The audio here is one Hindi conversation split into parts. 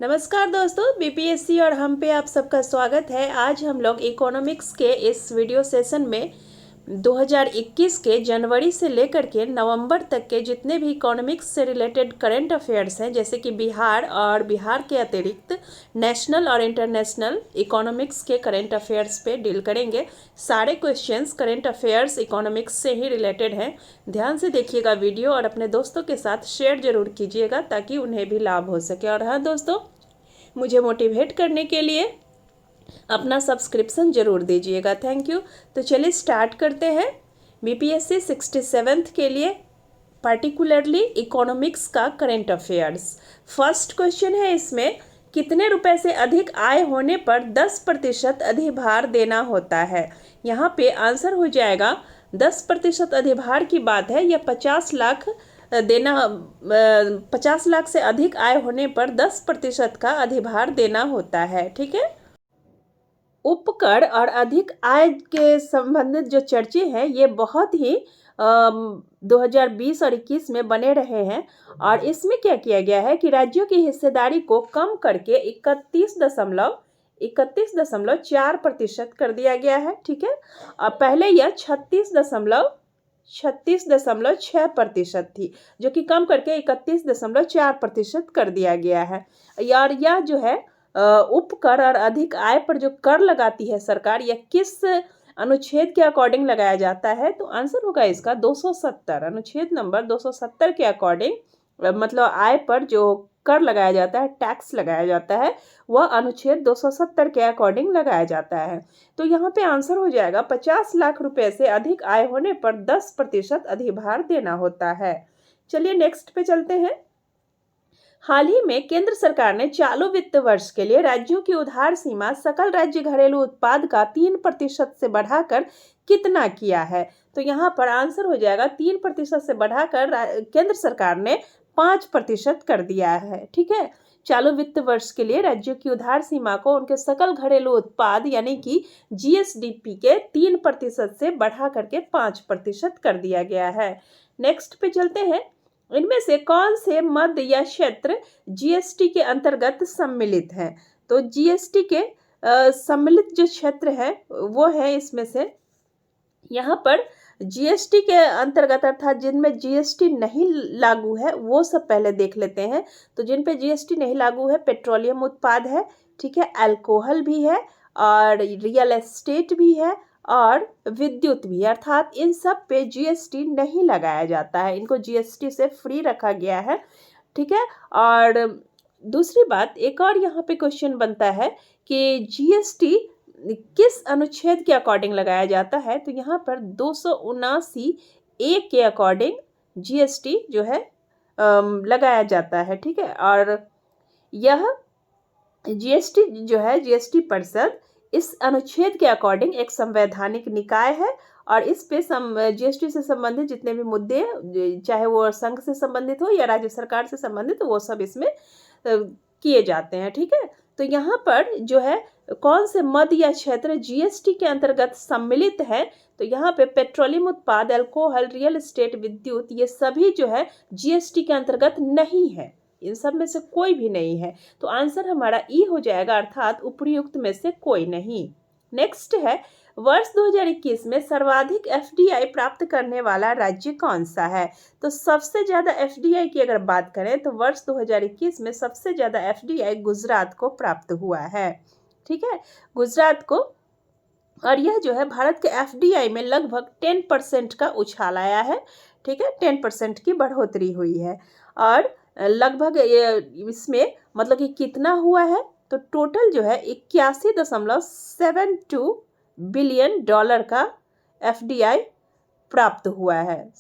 नमस्कार दोस्तों, बीपीएससी और हम पे आप सबका स्वागत है। आज हम लोग इकोनॉमिक्स के इस वीडियो सेशन में 2021 के जनवरी से लेकर के नवंबर तक के जितने भी इकोनॉमिक्स से रिलेटेड करंट अफेयर्स हैं, जैसे कि बिहार और बिहार के अतिरिक्त नेशनल और इंटरनेशनल इकोनॉमिक्स के करंट अफेयर्स पे डील करेंगे। सारे क्वेश्चंस करंट अफेयर्स इकोनॉमिक्स से ही रिलेटेड हैं। ध्यान से देखिएगा वीडियो और अपने दोस्तों के साथ शेयर जरूर कीजिएगा ताकि उन्हें भी लाभ हो सके। और हाँ दोस्तों, मुझे मोटिवेट करने के लिए अपना सब्सक्रिप्शन जरूर दीजिएगा। Thank you. तो चलिए स्टार्ट करते हैं। बीपीएससी 67th के लिए पार्टिकुलरली इकोनॉमिक्स का करंट अफेयर्स। फर्स्ट क्वेश्चन है इसमें, कितने रुपए से अधिक आय होने पर 10% अधिभार देना होता है। यहाँ पे आंसर हो जाएगा 10% अधिभार की बात है, यह 50 लाख देना 50 लाख से अधिक आय होने पर 10% का अधिभार देना होता है। ठीक है। उपकर और अधिक आय के संबंधित जो चर्चे हैं ये बहुत ही 2020 और 21 में बने रहे हैं। और इसमें क्या किया गया है कि राज्यों की हिस्सेदारी को कम करके 31.4% कर दिया गया है। ठीक है। और पहले यह 36.6% थी, जो कि कम करके 31.4% कर दिया गया है। यार यह जो है उपकर और अधिक आय पर जो कर लगाती है सरकार, यह किस अनुच्छेद के अकॉर्डिंग लगाया जाता है? तो आंसर होगा इसका 270, अनुच्छेद नंबर 270 के अकॉर्डिंग, मतलब आय पर जो कर लगाया जाता है, टैक्स लगाया जाता है, वह अनुच्छेद 270 के अकॉर्डिंग लगाया जाता है। तो यहाँ पे आंसर हो जाएगा 50 लाख रुपए से अधिक आय होने पर 10% अधिभार देना होता है। चलिए नेक्स्ट पे चलते हैं। हाल ही में केंद्र सरकार ने चालू वित्त वर्ष के लिए राज्यों की उधार सीमा सकल राज्य घरेलू उत्पाद का 3% से बढ़ाकर कितना किया है? तो यहाँ पर आंसर हो जाएगा 3% से बढ़ाकर केंद्र सरकार ने 5% कर दिया है। ठीक है। चालू वित्त वर्ष के लिए राज्यों की उधार सीमा को उनके सकल घरेलू उत्पाद यानी कि जीएसडीपी के 3% से बढ़ा करके 5% कर दिया गया है। नेक्स्ट पे चलते हैं। इनमें से कौन से मद या क्षेत्र जीएसटी के अंतर्गत सम्मिलित हैं? तो जीएसटी के सम्मिलित जो क्षेत्र है वो है इसमें से, यहाँ पर जीएसटी के अंतर्गत अर्थात जिनमें जीएसटी नहीं लागू है वो सब पहले देख लेते हैं। तो जिन पे जीएसटी नहीं लागू है, पेट्रोलियम उत्पाद है, ठीक है, अल्कोहल भी है और रियल एस्टेट भी है और विद्युत भी, अर्थात इन सब पे जीएसटी नहीं लगाया जाता है, इनको जीएसटी से फ्री रखा गया है। ठीक है। और दूसरी बात, एक और यहाँ पे क्वेश्चन बनता है कि जीएसटी किस अनुच्छेद के अकॉर्डिंग लगाया जाता है? तो यहाँ पर 279A के अकॉर्डिंग जीएसटी जो है लगाया जाता है। ठीक है। और यह जीएसटी जो है, जीएसटी परिषद इस अनुच्छेद के अकॉर्डिंग एक संवैधानिक निकाय है और इस पे जीएसटी से संबंधित जितने भी मुद्दे, चाहे वो संघ से संबंधित हो या राज्य सरकार से संबंधित हो, वो सब इसमें किए जाते हैं। ठीक है। तो यहाँ पर जो है कौन से मद या क्षेत्र जीएसटी के अंतर्गत सम्मिलित है? तो यहाँ पे पेट्रोलियम उत्पाद, अल्कोहल, रियल एस्टेट, विद्युत, ये सभी जो है जीएसटी के अंतर्गत नहीं है, इन सब में से कोई भी नहीं है। तो आंसर हमारा ई हो जाएगा, अर्थात उपयुक्त में से कोई नहीं। नेक्स्ट है, वर्ष 2021 में सर्वाधिक एफडीआई प्राप्त करने वाला राज्य कौन सा है? तो सबसे ज्यादा एफडीआई की अगर बात करें तो वर्ष 2021 में सबसे ज्यादा एफडीआई गुजरात को प्राप्त हुआ है। ठीक है, गुजरात को। और यह जो है भारत के एफडीआई में लगभग 10% का उछाल आया है। ठीक है, 10% की बढ़ोतरी हुई है। और लगभग इसमें मतलब कि कितना हुआ है? तो टोटल जो है 81.72 बिलियन डॉलर का एफडीआई प्राप्त हुआ है।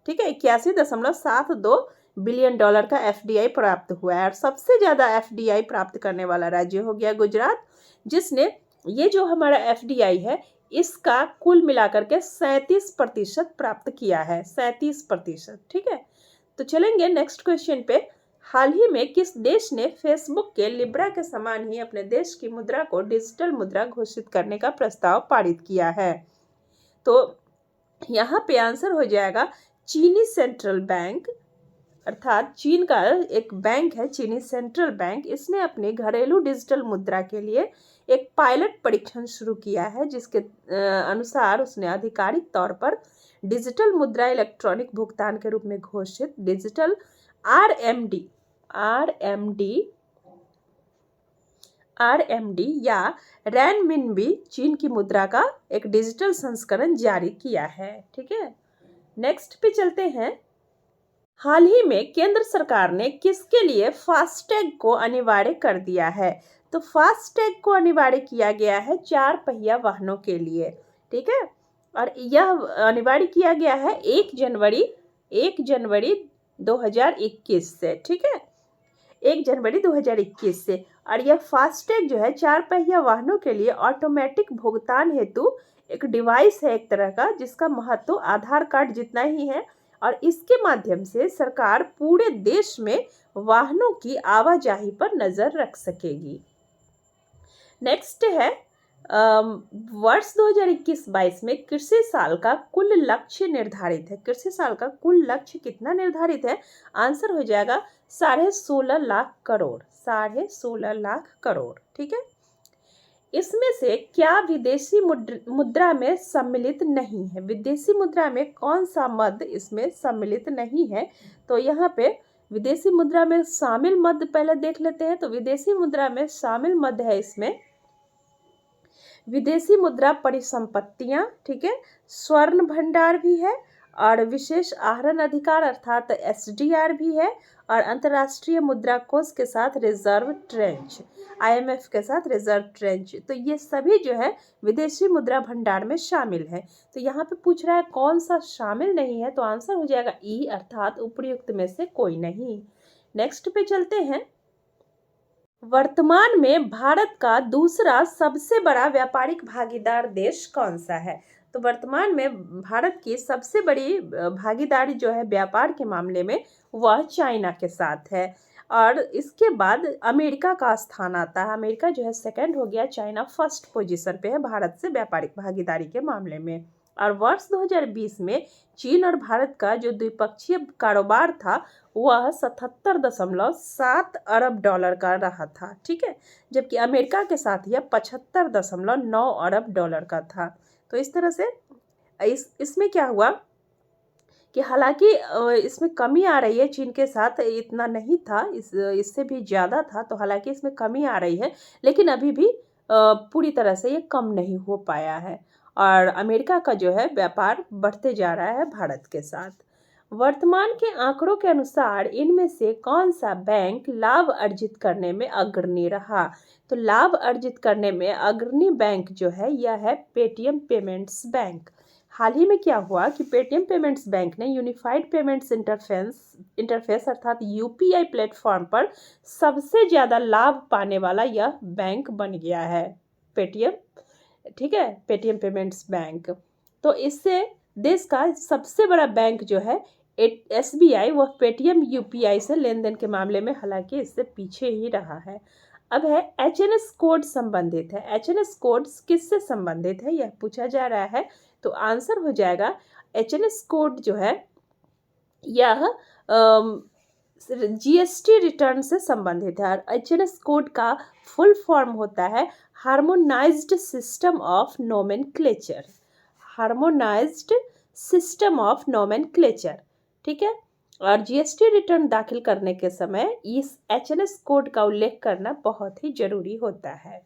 ठीक है, 81.72 बिलियन डॉलर का एफडीआई प्राप्त हुआ है। और सबसे ज़्यादा एफडीआई प्राप्त करने वाला राज्य हो गया गुजरात, जिसने ये जो हमारा एफडीआई है इसका कुल मिलाकर के 37% प्राप्त किया है, 37%। ठीक है। तो चलेंगे नेक्स्ट क्वेश्चन पे। हाल ही में किस देश ने फेसबुक के लिब्रा के समान ही अपने देश की मुद्रा को डिजिटल मुद्रा घोषित करने का प्रस्ताव पारित किया है? तो यहाँ पे आंसर हो जाएगा चीनी सेंट्रल बैंक, अर्थात चीन का एक बैंक है, चीनी सेंट्रल बैंक, इसने अपने घरेलू डिजिटल मुद्रा के लिए एक पायलट परीक्षण शुरू किया है, जिसके अनुसार उसने आधिकारिक तौर पर डिजिटल मुद्रा इलेक्ट्रॉनिक भुगतान के रूप में घोषित डिजिटल आरएमडी या रैनमिनबी चीन की मुद्रा का एक डिजिटल संस्करण जारी किया है। ठीक है, नेक्स्ट पे चलते हैं। हाल ही में केंद्र सरकार ने किसके लिए फास्टैग को अनिवार्य कर दिया है? तो फास्टैग को अनिवार्य किया गया है 4 पहिया वाहनों के लिए। ठीक है, और यह अनिवार्य किया गया है 1 जनवरी 2021 से। ठीक है, 1 जनवरी 2021 से। और यह फास्टैग जो है 4 पहिया वाहनों के लिए ऑटोमेटिक भुगतान हेतु एक डिवाइस है, एक तरह का, जिसका महत्व आधार कार्ड जितना ही है, और इसके माध्यम से सरकार पूरे देश में वाहनों की आवाजाही पर नजर रख सकेगी। नेक्स्ट है वर्ष 2021-22 में कृषि साल का कुल लक्ष्य निर्धारित है। कृषि साल का कुल लक्ष्य कितना निर्धारित है? आंसर हो जाएगा 16.5 लाख करोड़, 16.5 लाख करोड़। ठीक है, इसमें से क्या विदेशी मुद्रा में सम्मिलित नहीं है? विदेशी मुद्रा में कौन सा मद इसमें सम्मिलित नहीं है? तो यहाँ पे विदेशी मुद्रा में शामिल मद पहले देख लेते हैं। तो विदेशी मुद्रा में शामिल मद है इसमें विदेशी मुद्रा परिसंपत्तियां, ठीक है, स्वर्ण भंडार भी है, और विशेष आहरण अधिकार अर्थात एसडीआर भी है, और अंतर्राष्ट्रीय मुद्रा कोष के साथ रिजर्व ट्रेंच, आईएमएफ के साथ रिजर्व ट्रेंच। तो ये सभी जो है विदेशी मुद्रा भंडार में शामिल है। तो यहाँ पे पूछ रहा है कौन सा शामिल नहीं है, तो आंसर हो जाएगा ई, अर्थात उपर्युक्त में से कोई नहीं। नेक्स्ट पे चलते हैं। वर्तमान में भारत का दूसरा सबसे बड़ा व्यापारिक भागीदार देश कौन सा है? तो वर्तमान में भारत की सबसे बड़ी भागीदारी जो है व्यापार के मामले में वह चाइना के साथ है, और इसके बाद अमेरिका का स्थान आता है। अमेरिका जो है सेकंड हो गया, चाइना फर्स्ट पोजीशन पे है भारत से व्यापारिक भागीदारी के मामले में। और वर्ष 2020 में चीन और भारत का जो द्विपक्षीय कारोबार था वह 77.7 अरब डॉलर का रहा था। ठीक है, जबकि अमेरिका के साथ यह 75.9 अरब डॉलर का था। तो इस तरह से इसमें क्या हुआ कि हालांकि इसमें कमी आ रही है, चीन के साथ इतना नहीं था, इससे भी ज़्यादा था। तो हालांकि इसमें कमी आ रही है, लेकिन अभी भी पूरी तरह से ये कम नहीं हो पाया है, और अमेरिका का जो है व्यापार बढ़ते जा रहा है भारत के साथ। वर्तमान के आंकड़ों के अनुसार इनमें से कौन सा बैंक लाभ अर्जित करने में अग्रणी रहा? तो लाभ अर्जित करने में अग्रणी बैंक जो है यह है पेटीएम पेमेंट्स बैंक। हाल ही में क्या हुआ कि पेटीएम पेमेंट्स बैंक ने यूनिफाइड पेमेंट्स इंटरफेस अर्थात यूपीआई प्लेटफॉर्म पर सबसे ज़्यादा लाभ पाने वाला यह बैंक बन गया है, पेटीएम। ठीक है, पेटीएम पेमेंट्स बैंक। तो इससे देश का सबसे बड़ा बैंक जो है एसबीआई, वह पेटीएम यूपीआई से लेन देन के मामले में हालांकि इससे पीछे ही रहा है। अब है एचएनएस कोड संबंधित है। एचएनएस कोड किससे संबंधित है यह पूछा जा रहा है। तो आंसर हो जाएगा एचएनएस कोड जो है यह जीएसटी रिटर्न से संबंधित है। और एचएनएस कोड का फुल फॉर्म होता है harmonised system of nomenclature, harmonised system of nomenclature. ठीक है, और जीएसटी रिटर्न दाखिल करने के समय इस एचएनएस कोड का उल्लेख करना बहुत ही जरूरी होता है,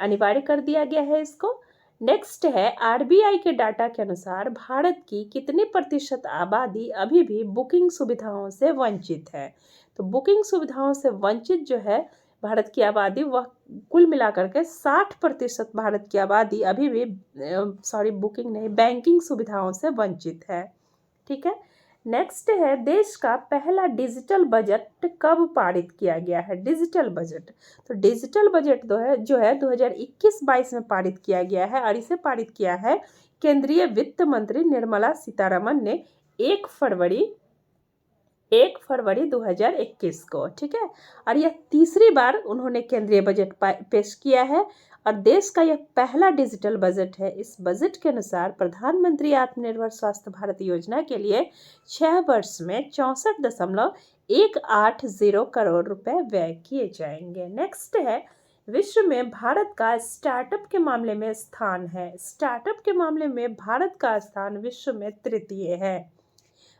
अनिवार्य कर दिया गया है इसको। नेक्स्ट है आरबीआई के डाटा के अनुसार भारत की कितने प्रतिशत आबादी अभी भी बुकिंग सुविधाओं से वंचित है? तो बुकिंग सुविधाओं से वंचित जो है भारत की आबादी, वह कुल मिलाकर के 60% भारत की आबादी अभी भी बुकिंग नहीं, बैंकिंग सुविधाओं से वंचित है। ठीक है, नेक्स्ट है देश का पहला डिजिटल बजट कब पारित किया गया है? डिजिटल बजट, तो डिजिटल बजट जो है 2021-22 में पारित किया गया है, और इसे पारित किया है केंद्रीय वित्त मंत्री निर्मला सीतारमण ने 1 फरवरी 1 फरवरी 2021 को, ठीक है। और यह तीसरी बार उन्होंने केंद्रीय बजट पेश किया है और देश का यह पहला डिजिटल बजट है। इस बजट के अनुसार प्रधानमंत्री आत्मनिर्भर स्वास्थ्य भारत योजना के लिए 6 वर्ष में 64.180 करोड़ रुपए व्यय किए जाएंगे। नेक्स्ट है, विश्व में भारत का स्टार्टअप के मामले में स्थान है। स्टार्टअप के मामले में भारत का स्थान विश्व में तृतीय है।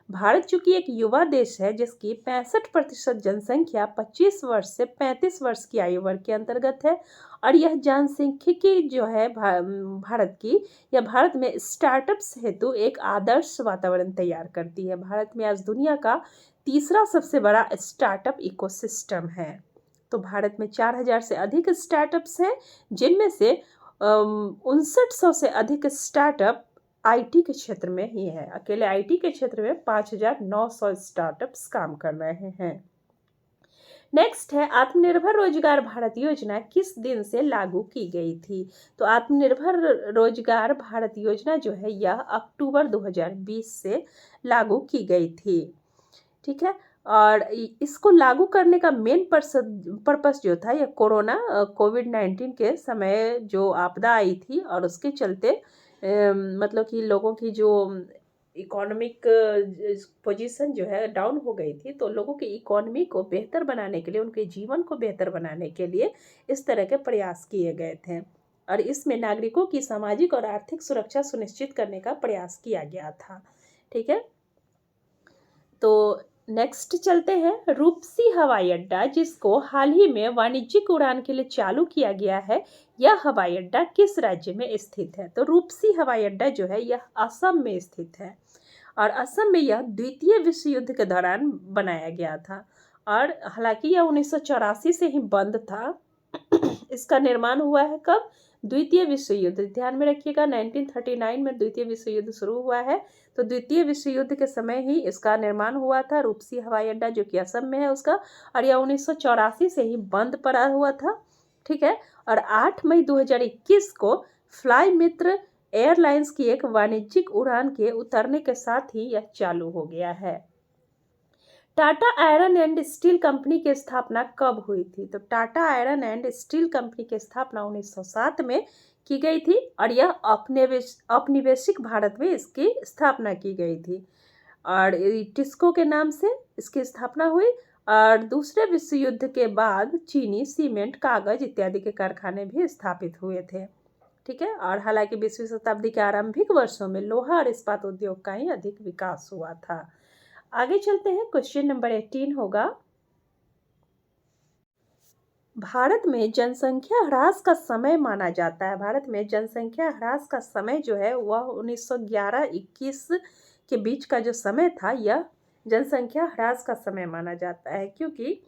भारत चूंकि एक युवा देश है जिसकी 65% जनसंख्या 25 वर्ष से 35 वर्ष की आयु वर्ग के अंतर्गत है और यह जनसांख्यिकी जो है भारत की, यह भारत में स्टार्टअप्स हेतु एक आदर्श वातावरण तैयार करती है। भारत में आज दुनिया का तीसरा सबसे बड़ा स्टार्टअप इकोसिस्टम है। तो भारत में 4000 से अधिक स्टार्टअप्स हैं, जिनमें से 5900 से अधिक स्टार्टअप आईटी के क्षेत्र में ही है। अकेले आईटी के क्षेत्र में 5900 स्टार्टअप्स काम कर रहे हैं। नेक्स्ट है, आत्मनिर्भर रोजगार भारत योजना किस दिन से लागू की गई थी? तो आत्मनिर्भर रोजगार भारत योजना जो है यह अक्टूबर 2020 से लागू की गई थी, ठीक है। और इसको लागू करने का मेन पर्पस जो था, यह कोविड-19 के समय जो आपदा आई थी और उसके चलते मतलब कि लोगों की जो इकोनॉमिक पोजीशन जो है डाउन हो गई थी, तो लोगों की इकोनॉमी को बेहतर बनाने के लिए, उनके जीवन को बेहतर बनाने के लिए इस तरह के प्रयास किए गए थे और इसमें नागरिकों की सामाजिक और आर्थिक सुरक्षा सुनिश्चित करने का प्रयास किया गया था, ठीक है। तो नेक्स्ट चलते हैं, रूपसी हवाई अड्डा जिसको हाल ही में वाणिज्यिक उड़ान के लिए चालू किया गया है, यह हवाई अड्डा किस राज्य में स्थित है? तो रूपसी हवाई अड्डा जो है यह असम में स्थित है और असम में यह द्वितीय विश्व युद्ध के दौरान बनाया गया था और हालांकि यह 1984 से ही बंद था। इसका निर्माण हुआ है कब? द्वितीय विश्व युद्ध, ध्यान में रखिएगा, 1939 में द्वितीय विश्व युद्ध शुरू हुआ है, तो द्वितीय विश्व युद्ध के समय ही इसका निर्माण हुआ था। रूपसी हवाई अड्डा जो कि असम में है उसका, और यह 1984 से ही बंद पड़ा हुआ था, ठीक है। और 8 मई 2021 को फ्लाई मित्र एयरलाइंस की एक वाणिज्यिक उड़ान के उतरने के साथ ही यह चालू हो गया है। Tata iron and steel company की स्थापना कब हुई थी? तो Tata iron and steel company की स्थापना 1907 में की गई थी और यह औपनिवेशिक भारत में इसकी स्थापना की गई थी और टिस्को के नाम से इसकी स्थापना हुई और दूसरे विश्व युद्ध के बाद चीनी सीमेंट, कागज इत्यादि के कारखाने भी स्थापित हुए थे, ठीक है। और हालांकि 20वीं शताब्दी के आरंभिक वर्षों में लोहा और इस्पात उद्योग का ही अधिक विकास हुआ था। आगे चलते हैं, क्वेश्चन नंबर 18 होगा, भारत में जनसंख्या ह्रास का समय माना जाता है। भारत में जनसंख्या ह्रास का समय जो है वह 1911-21 के बीच का जो समय था, यह जनसंख्या ह्रास का समय माना जाता है, क्योंकि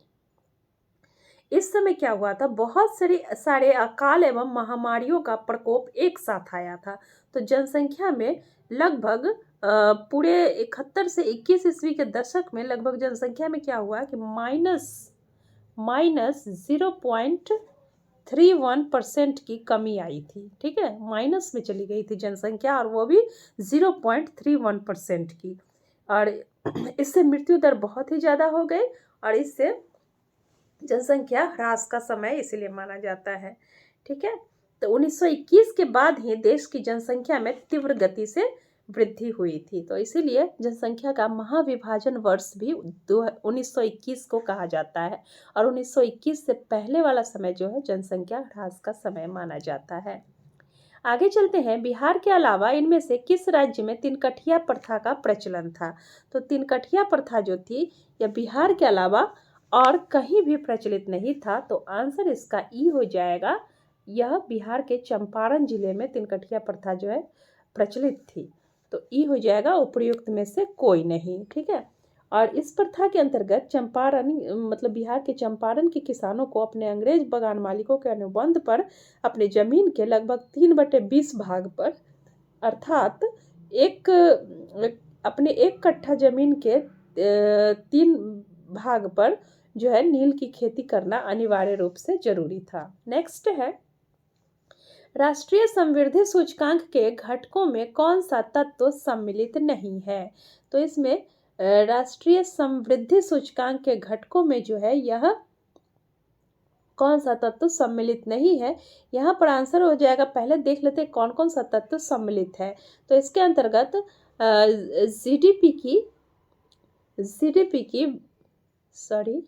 इस समय क्या हुआ था, बहुत सारे अकाल एवं महामारियों का प्रकोप एक साथ आया था। तो जनसंख्या में लगभग पूरे 71 से 21 ईस्वी के दशक में लगभग जनसंख्या में क्या हुआ कि माइनस 0.31% की कमी आई थी, ठीक है। माइनस में चली गई थी जनसंख्या और वो भी 0.31% की, और इससे मृत्यु दर बहुत ही ज़्यादा हो गई और इससे जनसंख्या ह्रास का समय इसलिए माना जाता है, ठीक है। तो 1921 के बाद ही देश की जनसंख्या में तीव्र गति से वृद्धि हुई थी, तो इसीलिए जनसंख्या का महाविभाजन वर्ष भी 1921 को कहा जाता है और 1921 से पहले वाला समय जो है जनसंख्या ह्रास का समय माना जाता है। आगे चलते हैं, बिहार के अलावा इनमें से किस राज्य में तिनकठिया प्रथा का प्रचलन था? तो तिनकठिया प्रथा जो थी यह बिहार के अलावा और कहीं भी प्रचलित नहीं था, तो आंसर इसका ई हो जाएगा। यह बिहार के चंपारण जिले में तिनकठिया प्रथा जो है प्रचलित थी, तो ई हो जाएगा उपर्युक्त में से कोई नहीं, ठीक है। और इस प्रथा के अंतर्गत चंपारण मतलब बिहार के चंपारण के किसानों को अपने अंग्रेज बगान मालिकों के अनुबंध पर अपने जमीन के लगभग 3/20 भाग पर, अर्थात अपने 1 कट्ठा जमीन के 3 भाग पर जो है नील की खेती करना अनिवार्य रूप से जरूरी था। नेक्स्ट है, राष्ट्रीय समृद्धि सूचकांक के घटकों में कौन सा तत्व सम्मिलित नहीं है? तो इसमें राष्ट्रीय समृद्धि सूचकांक के घटकों में जो है यह कौन सा तत्व सम्मिलित नहीं है। यहाँ पर आंसर हो जाएगा, पहले देख लेते हैं कौन कौन सा तत्व सम्मिलित है। तो इसके अंतर्गत जीडीपी की सॉरी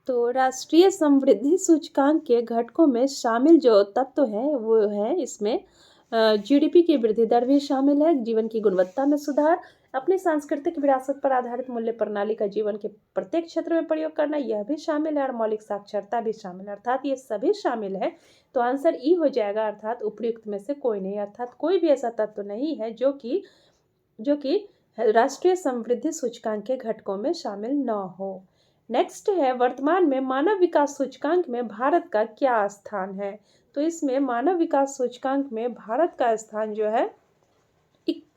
तो राष्ट्रीय समृद्धि सूचकांक के घटकों में शामिल जो तत्व हैं वो है इसमें जीडीपी की वृद्धि दर भी शामिल है, जीवन की गुणवत्ता में सुधार, अपनी सांस्कृतिक विरासत पर आधारित मूल्य प्रणाली का जीवन के प्रत्येक क्षेत्र में प्रयोग करना, यह भी शामिल है, और मौलिक साक्षरता भी शामिल है। अर्थात ये सभी शामिल है। तो आंसर ई हो जाएगा, अर्थात उपयुक्त में से कोई नहीं, अर्थात कोई भी ऐसा तत्व नहीं है जो कि राष्ट्रीय समृद्धि सूचकांक के घटकों में शामिल न हो। नेक्स्ट है, वर्तमान में मानव विकास सूचकांक में भारत का क्या स्थान है। तो इसमें मानव विकास सूचकांक में भारत का स्थान जो है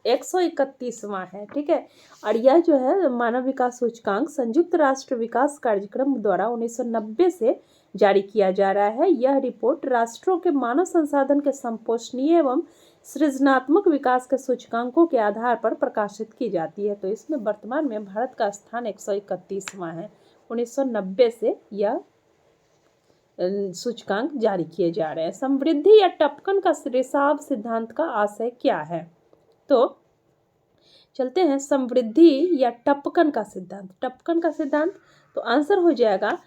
131वां है। ठीक है, और यह जो है मानव विकास सूचकांक संयुक्त राष्ट्र विकास कार्यक्रम द्वारा 1990 से जारी किया जा रहा है। यह रिपोर्ट राष्ट्रों के मानव संसाधन के संपोषणीय एवं सृजनात्मक विकास के सूचकांकों के आधार पर प्रकाशित की जाती है। तो इसमें वर्तमान में भारत का स्थान 131वां है। 1990 से यह सूचकांक जारी किए जा रहे हैं। समृद्धि या टपकन का रिसाव सिद्धांत का आशय क्या है। तो चलते हैं समृद्धि या टपकन का सिद्धांत। टपकन का सिद्धांत तो आंसर हो जाएगा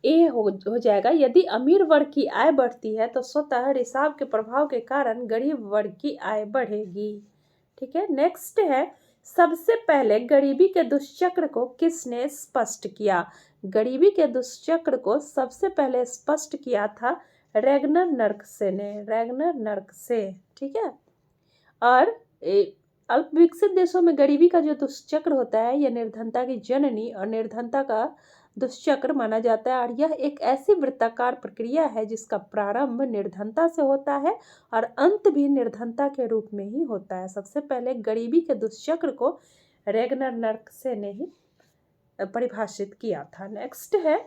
ए हो जाएगा, यदि अमीर वर्ग की आय बढ़ती है तो स्वतः रिसाव के प्रभाव के कारण गरीब वर्ग की आय बढ़ेगी। ठीक है, नेक्स्ट है, सबसे पहले गरीबी के दुष्चक्र को किसने स्पष्ट किया। गरीबी के दुष्चक्र को सबसे पहले स्पष्ट किया था रैगनर नर्कसे ने, रैगनर नर्कसे। ठीक है, और अल्प विकसित देशों में गरीबी का जो दुष्चक्र होता है यह निर्धनता की जननी और निर्धनता का दुष्चक्र माना जाता है, और यह एक ऐसी वृत्ताकार प्रक्रिया है जिसका प्रारंभ निर्धनता से होता है और अंत भी निर्धनता के रूप में ही होता है। सबसे पहले गरीबी के दुष्चक्र को रैगनर नर्कसे ने ही परिभाषित किया था। नेक्स्ट है,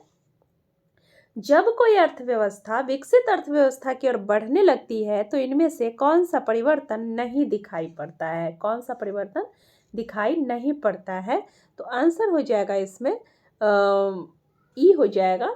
जब कोई अर्थव्यवस्था विकसित अर्थव्यवस्था की ओर बढ़ने लगती है तो इनमें से कौन सा परिवर्तन नहीं दिखाई पड़ता है। कौन सा परिवर्तन दिखाई नहीं पड़ता है। तो आंसर हो जाएगा इसमें ई हो जाएगा,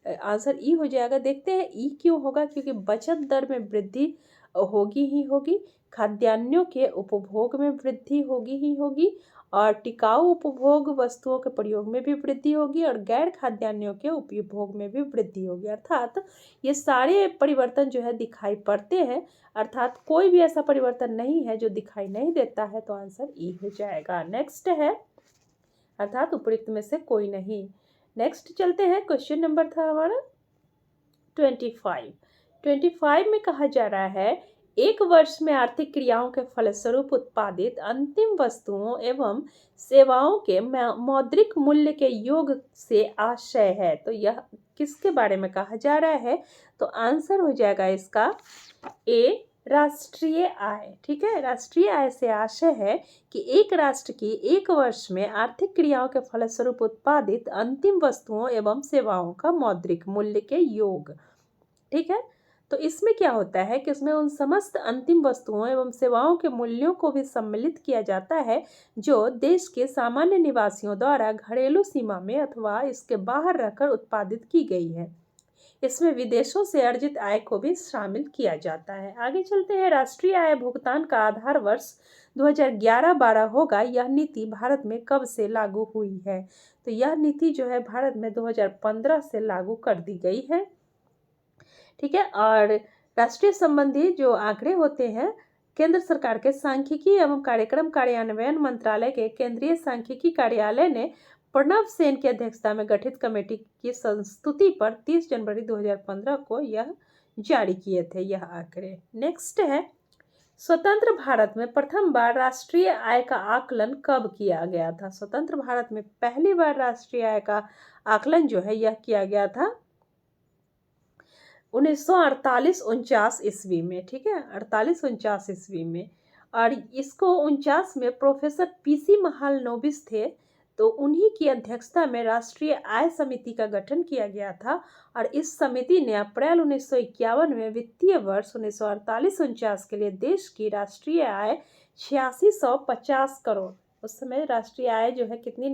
आंसर ई हो जाएगा। देखते हैं ई क्यों होगा, क्योंकि बचत दर में वृद्धि होगी ही होगी, खाद्यान्नों के उपभोग में वृद्धि होगी ही होगी, और टिकाऊ उपभोग वस्तुओं के प्रयोग में भी वृद्धि होगी, और गैर खाद्यान्नों के उपभोग में भी वृद्धि होगी। अर्थात ये सारे परिवर्तन जो है दिखाई पड़ते हैं, अर्थात कोई भी ऐसा परिवर्तन नहीं है जो दिखाई नहीं देता है। तो आंसर ई हो जाएगा। नेक्स्ट है, अर्थात उपयुक्त में से कोई नहीं। नेक्स्ट चलते हैं, क्वेश्चन नंबर था हमारा 25 में कहा जा रहा है, एक वर्ष में आर्थिक क्रियाओं के फलस्वरूप उत्पादित अंतिम वस्तुओं एवं सेवाओं के मौद्रिक मूल्य के योग से आशय है। तो यह किसके बारे में कहा जा रहा है। तो आंसर हो जाएगा इसका ए, राष्ट्रीय आय। ठीक है, राष्ट्रीय आय से आशय है कि एक राष्ट्र की एक वर्ष में आर्थिक क्रियाओं के फलस्वरूप उत्पादित अंतिम वस्तुओं एवं सेवाओं का मौद्रिक मूल्य के योग। ठीक है, तो इसमें क्या होता है कि उसमें उन समस्त अंतिम वस्तुओं एवं सेवाओं के मूल्यों को भी सम्मिलित किया जाता है जो देश के सामान्य निवासियों द्वारा घरेलू सीमा में अथवा इसके बाहर रहकर उत्पादित की गई है। इसमें विदेशों से अर्जित आय को भी शामिल किया जाता है। आगे चलते हैं, राष्ट्रीय आय भुगतान का आधार वर्ष 2011-12 होगा। यह नीति भारत में कब से लागू हुई है। तो यह नीति जो है भारत में 2015 से लागू कर दी गई है। ठीक है, और राष्ट्रीय संबंधी जो आंकड़े होते हैं केंद्र सरकार के सांख्यिकी एवं कार्यक्रम कार्यान्वयन मंत्रालय के केंद्रीय सांख्यिकी कार्यालय ने प्रणव सेन की अध्यक्षता में गठित कमेटी की संस्तुति पर 30 जनवरी 2015 को यह जारी किए थे यह आंकड़े। नेक्स्ट है, स्वतंत्र भारत में प्रथम बार राष्ट्रीय आय का आकलन कब किया गया था। स्वतंत्र भारत में पहली बार राष्ट्रीय आय का आकलन जो है यह किया गया था 1948-49 ईस्वी में। ठीक है, 48-49 ईस्वी में, और इसको 49 में प्रोफेसर पीसी महालनोबिस थे, तो उन्हीं की अध्यक्षता में राष्ट्रीय आय समिति का गठन किया गया था, और इस समिति ने अप्रैल 1951 में वित्तीय वर्ष 1948-49 के लिए देश की राष्ट्रीय आय 8650 करोड़ उस समय राष्ट्रीय आय जो है कितनी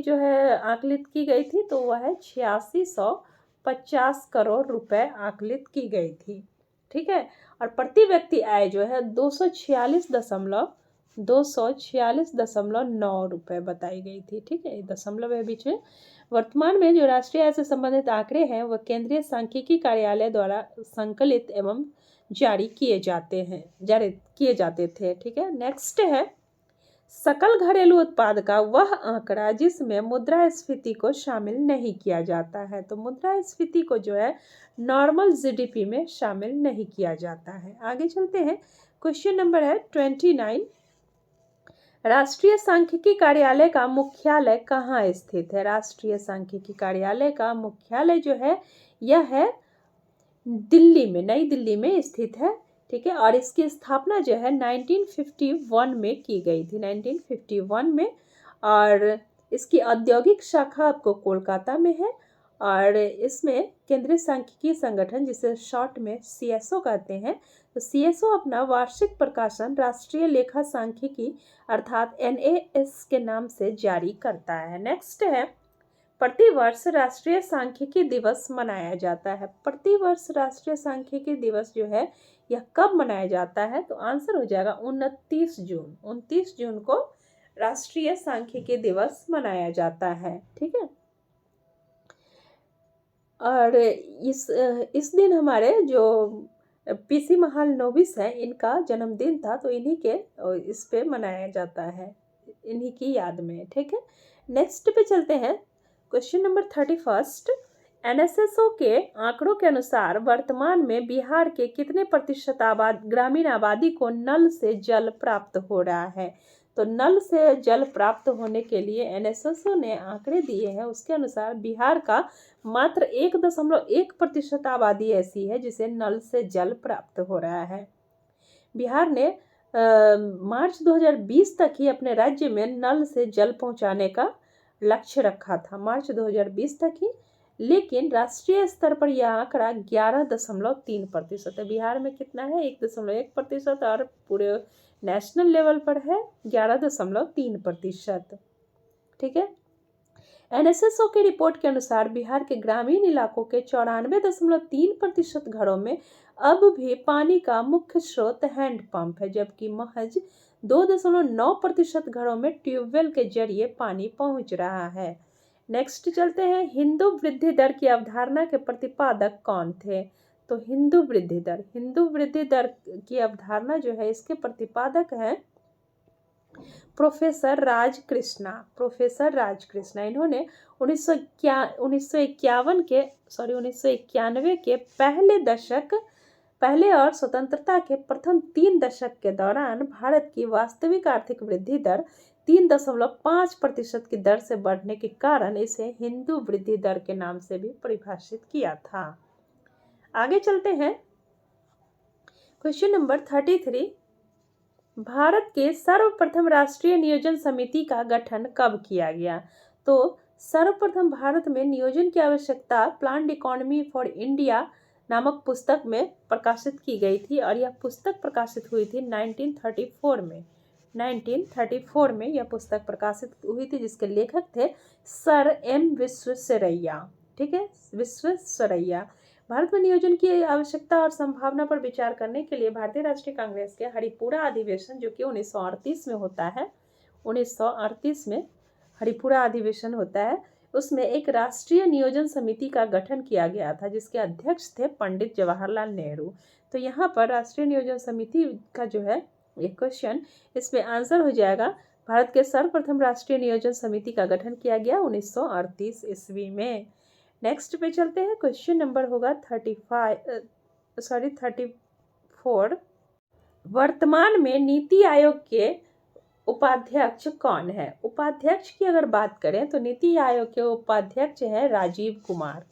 जो है आकलित की गई थी, तो वह है 8650 करोड़ रुपए आकलित की गई थी। ठीक है, और प्रति व्यक्ति आय जो है 246.9 रुपए बताई गई थी। ठीक है, दशमलव है बीच में। वर्तमान में जो राष्ट्रीय आय से संबंधित आंकड़े हैं वह केंद्रीय सांख्यिकी कार्यालय द्वारा संकलित एवं जारी किए जाते थे। ठीक है, नेक्स्ट है सकल घरेलू उत्पाद का वह आंकड़ा जिसमें मुद्रास्फीति को शामिल नहीं किया जाता है। तो मुद्रास्फीति को जो है नॉर्मल जीडीपी में शामिल नहीं किया जाता है। आगे चलते हैं, क्वेश्चन नंबर है 29। राष्ट्रीय सांख्यिकी कार्यालय का मुख्यालय कहाँ स्थित है? राष्ट्रीय सांख्यिकी कार्यालय का मुख्यालय जो है यह है दिल्ली में, नई दिल्ली में स्थित है। ठीक है, और इसकी स्थापना जो है 1951 में की गई थी, 1951 में। और इसकी औद्योगिक शाखा आपको कोलकाता में है। और इसमें केंद्रीय सांख्यिकी संगठन, जिसे शॉर्ट में सीएसओ कहते हैं, तो सीएसओ अपना वार्षिक प्रकाशन राष्ट्रीय लेखा सांख्यिकी अर्थात एनएएस के नाम से जारी करता है। नेक्स्ट है प्रतिवर्ष राष्ट्रीय सांख्यिकी दिवस मनाया जाता है। प्रतिवर्ष राष्ट्रीय सांख्यिकी दिवस जो है यह कब मनाया जाता है? तो आंसर हो जाएगा 29 जून। 29 जून को राष्ट्रीय सांख्यिकी दिवस मनाया जाता है। ठीक है, और इस दिन हमारे जो पीसी महालनोबिस हैं इनका जन्मदिन था, तो इन्हीं के इस पे मनाया जाता है, इन्हीं की याद में। ठीक है, नेक्स्ट पे चलते हैं, क्वेश्चन नंबर 31। एनएसएसओ के आंकड़ों के अनुसार वर्तमान में बिहार के कितने प्रतिशत ग्रामीण आबादी को नल से जल प्राप्त हो रहा है? तो नल से जल प्राप्त होने के लिए एनएसएसओ ने आंकड़े दिए हैं, उसके अनुसार बिहार का मात्र 1.1% आबादी ऐसी है जिसे नल से जल प्राप्त हो रहा है। बिहार ने मार्च 2020 तक ही अपने राज्य में नल से जल पहुंचाने का लक्ष्य रखा था, मार्च 2020 तक ही। लेकिन राष्ट्रीय स्तर पर यह आंकड़ा 11.3% है। बिहार में कितना है? 1.1%, और पूरे नेशनल लेवल पर है 11.3%। ठीक है, एनएसएसओ की रिपोर्ट के अनुसार बिहार के ग्रामीण इलाकों के 94.3% घरों में अब भी पानी का मुख्य स्रोत हैंडपंप है, जबकि महज 2.9% घरों में ट्यूबवेल के जरिए पानी पहुंच रहा है। नेक्स्ट चलते हैं, हिंदू वृद्धि दर की अवधारणा के प्रतिपादक कौन थे? तो हिंदू वृद्धि दर की अवधारणा जो है इसके प्रतिपादक हैं प्रोफेसर राजकृष्णा। इन्होंने 1991 के पहले और स्वतंत्रता के प्रथम 3 दशक के दौरान भारत की वास्तविक आर्थिक वृद्धि दर 3.5% की दर से बढ़ने के कारण इसे हिंदू वृद्धि दर के नाम से भी परिभाषित किया था। आगे चलते हैं, क्वेश्चन नंबर 33। भारत के सर्वप्रथम राष्ट्रीय नियोजन समिति का गठन कब किया गया? तो सर्वप्रथम भारत में नियोजन की आवश्यकता प्लान्ड इकोनॉमी फॉर इंडिया नामक पुस्तक में प्रकाशित की गई थी, और यह पुस्तक प्रकाशित हुई थी 1934 में। 1934 में यह पुस्तक प्रकाशित हुई थी, जिसके लेखक थे सर एम विश्वेश्वरैया। ठीक है, विश्वेश्वरैया। भारत में नियोजन की आवश्यकता और संभावना पर विचार करने के लिए भारतीय राष्ट्रीय कांग्रेस के हरिपुरा अधिवेशन, जो कि 1938 में होता है, 1938 में हरिपुरा अधिवेशन होता है, उसमें एक राष्ट्रीय नियोजन समिति का गठन किया गया था, जिसके अध्यक्ष थे पंडित जवाहरलाल नेहरू। तो यहाँ पर राष्ट्रीय नियोजन समिति का जो है एक क्वेश्चन, इसमें आंसर हो जाएगा भारत के सर्वप्रथम राष्ट्रीय नियोजन समिति का गठन किया गया 1938 ईस्वी में। नेक्स्ट पे चलते हैं, क्वेश्चन नंबर होगा 34। वर्तमान में नीति आयोग के उपाध्यक्ष कौन है? उपाध्यक्ष की अगर बात करें तो नीति आयोग के उपाध्यक्ष है राजीव कुमार।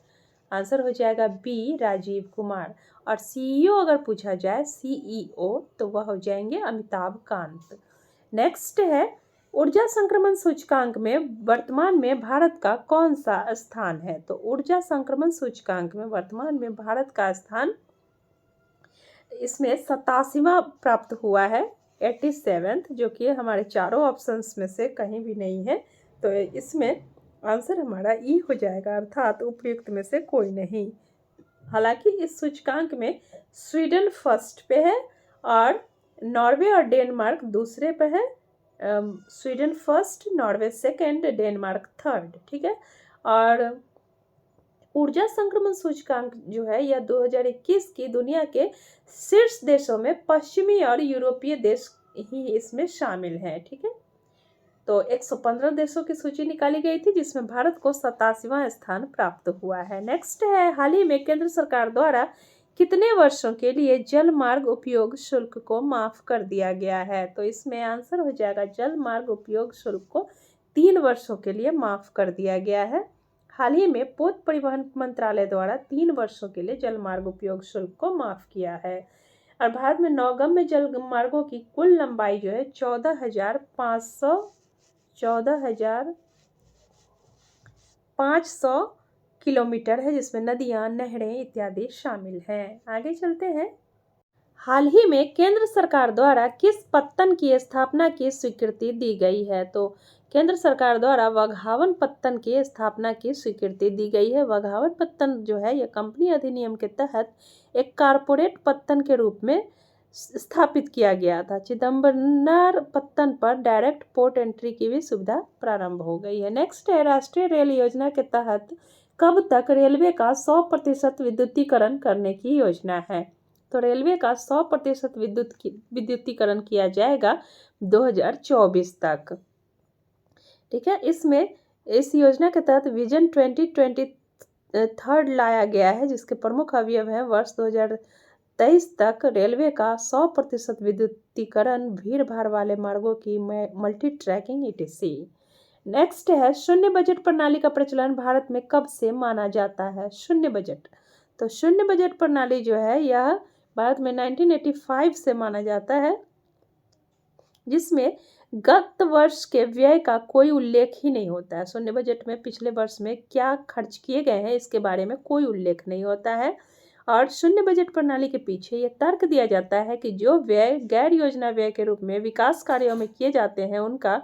आंसर हो जाएगा बी, राजीव कुमार। और सीईओ अगर पूछा जाए, सीईओ, तो वह हो जाएंगे अमिताभ कांत। नेक्स्ट है, ऊर्जा संक्रमण सूचकांक में वर्तमान में भारत का कौन सा स्थान है? तो ऊर्जा संक्रमण सूचकांक में वर्तमान में भारत का स्थान इसमें 87वां प्राप्त हुआ है। 87th, जो कि हमारे चारों ऑप्शंस में से कहीं भी नहीं है, तो इसमें आंसर हमारा ई हो जाएगा, अर्थात उपयुक्त में से कोई नहीं। हालांकि इस सूचकांक में स्वीडन फर्स्ट पे है और नॉर्वे और डेनमार्क दूसरे पे है। Sweden first, Norway second, Denmark third, ठीक है। और ऊर्जा संक्रमण सूचकांक जो है यह 2021 की दुनिया के शीर्ष देशों में पश्चिमी और यूरोपीय देश ही इसमें शामिल हैं, ठीक है। तो 115 देशों की सूची निकाली गई थी, जिसमें भारत को 87वां स्थान प्राप्त हुआ है। नेक्स्ट है, हाल ही में केंद्र सरकार द्वारा कितने वर्षों के लिए जल मार्ग उपयोग शुल्क को माफ कर दिया गया है? तो इसमें आंसर हो जाएगा, जल मार्ग उपयोग शुल्क को 3 वर्षों के लिए माफ कर दिया गया है। हाल ही में पोत परिवहन मंत्रालय द्वारा 3 वर्षों के लिए जल मार्ग उपयोग शुल्क को माफ किया है। और भारत में नौगम्य जल मार्गों की कुल लंबाई जो है 14,500 किलोमीटर है, जिसमें नदियां, नहरें इत्यादि शामिल हैं। आगे चलते हैं। हाल ही में केंद्र सरकार द्वारा किस पत्तन की स्थापना की स्वीकृति दी गई है? तो केंद्र सरकार द्वारा वघावन पत्तन की स्थापना की स्वीकृति दी गई है। वघावन पत्तन जो है यह कंपनी अधिनियम के तहत एक कारपोरेट पत्तन के रूप में स्थापित किया गया था। चिदम्बरनार पत्तन पर डायरेक्ट पोर्ट एंट्री की भी सुविधा प्रारंभ हो गई है। नेक्स्ट है, राष्ट्रीय रेल योजना के तहत कब तक रेलवे का 100% विद्युतीकरण करने की योजना है? तो रेलवे का 100% विद्युतीकरण किया जाएगा 2024 तक, ठीक है। इसमें इस योजना के तहत विजन 2023 लाया गया है, जिसके प्रमुख अवयव हैं वर्ष 2023 तक रेलवे का 100% विद्युतीकरण, भीड़ भाड़ वाले मार्गों की मल्टी ट्रैकिंग etc। नेक्स्ट है, शून्य बजट प्रणाली का प्रचलन भारत में कब से माना जाता है? शून्य बजट, तो शून्य बजट प्रणाली जो है यह भारत में 1985 से माना जाता है, जिसमें गत वर्ष के व्यय का कोई उल्लेख ही नहीं होता है। शून्य बजट में पिछले वर्ष में क्या खर्च किए गए हैं इसके बारे में कोई उल्लेख नहीं होता है। और शून्य बजट प्रणाली के पीछे ये तर्क दिया जाता है कि जो व्यय गैर योजना व्यय के रूप में विकास कार्यों में किए जाते हैं उनका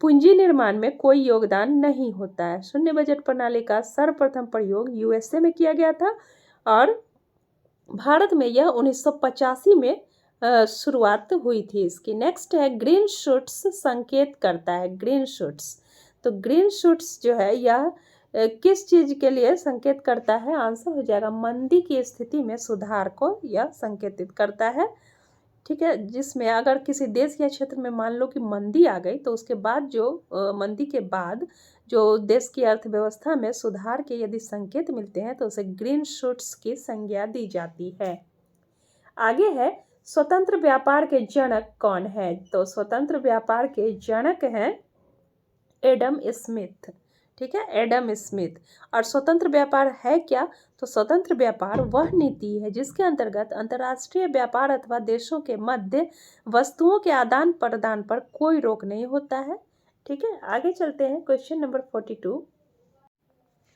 पूंजी निर्माण में कोई योगदान नहीं होता है। शून्य बजट प्रणाली का सर्वप्रथम प्रयोग यूएसए में किया गया था और भारत में यह 1985 में शुरुआत हुई थी इसकी। नेक्स्ट है, ग्रीन शूट्स संकेत करता है। ग्रीन शूट्स, तो ग्रीन शूट्स जो है यह किस चीज के लिए संकेत करता है? आंसर हो जाएगा, मंदी की स्थिति में सुधार को यह संकेतित करता है, ठीक है। जिसमें अगर किसी देश या क्षेत्र में मान लो कि मंदी आ गई, तो उसके बाद जो मंदी के बाद जो देश की अर्थव्यवस्था में सुधार के यदि संकेत मिलते हैं तो उसे ग्रीन शूट्स की संज्ञा दी जाती है। आगे है, स्वतंत्र व्यापार के जनक कौन है? तो स्वतंत्र व्यापार के जनक हैं एडम स्मिथ, ठीक है, एडम स्मिथ। और स्वतंत्र व्यापार है क्या? तो स्वतंत्र व्यापार वह नीति है जिसके अंतर्गत अंतर्राष्ट्रीय व्यापार अथवा देशों के मध्य वस्तुओं के आदान प्रदान पर कोई रोक नहीं होता है, ठीक है। आगे चलते हैं, क्वेश्चन नंबर 42।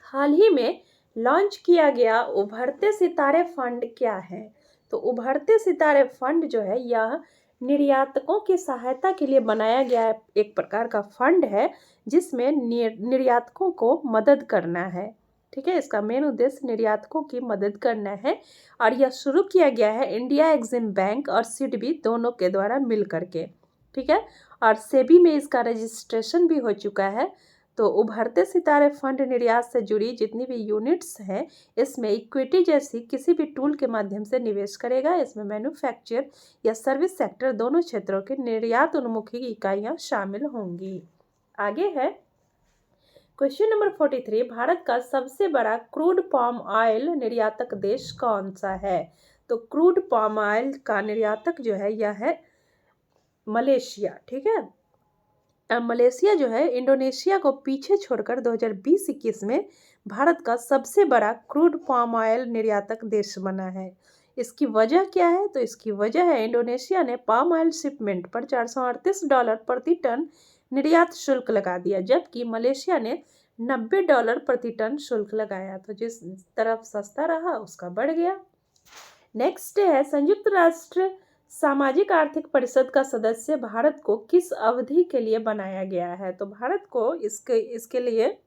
हाल ही में लॉन्च किया गया उभरते सितारे फंड क्या है? तो उभरते सितारे फंड जो है यह निर्यातकों की सहायता के लिए बनाया गया एक प्रकार का फंड है, जिसमें निर्यातकों को मदद करना है, ठीक है। इसका मेन उद्देश्य निर्यातकों की मदद करना है और यह शुरू किया गया है इंडिया एक्सिम बैंक और सिडबी दोनों के द्वारा मिल करके, ठीक है। और सेबी में इसका रजिस्ट्रेशन भी हो चुका है। तो उभरते सितारे फंड निर्यात से जुड़ी जितनी भी यूनिट्स हैं इसमें इक्विटी जैसी किसी भी टूल के माध्यम से निवेश करेगा। इसमें मैन्युफैक्चर या सर्विस सेक्टर दोनों क्षेत्रों के निर्यात उन्मुखी इकाइयां शामिल होंगी। आगे है क्वेश्चन नंबर 43, भारत का सबसे बड़ा क्रूड पाम ऑयल निर्यातक देश कौन सा है? तो क्रूड पाम ऑयल का निर्यातक जो है यह है मलेशिया, ठीक है। मलेशिया जो है इंडोनेशिया को पीछे छोड़कर 2020-21 में भारत का सबसे बड़ा क्रूड पाम ऑयल निर्यातक देश बना है। इसकी वजह क्या है? तो इसकी वजह है इंडोनेशिया ने पाम ऑयल शिपमेंट पर $438 प्रति टन निर्यात शुल्क लगा दिया, जबकि मलेशिया ने $90 प्रति टन शुल्क लगाया। तो जिस तरफ सस्ता रहा उसका बढ़ गया। नेक्स्ट है, संयुक्त राष्ट्र सामाजिक आर्थिक परिषद का सदस्य भारत को किस अवधि के लिए बनाया गया है? तो भारत को इसके लिए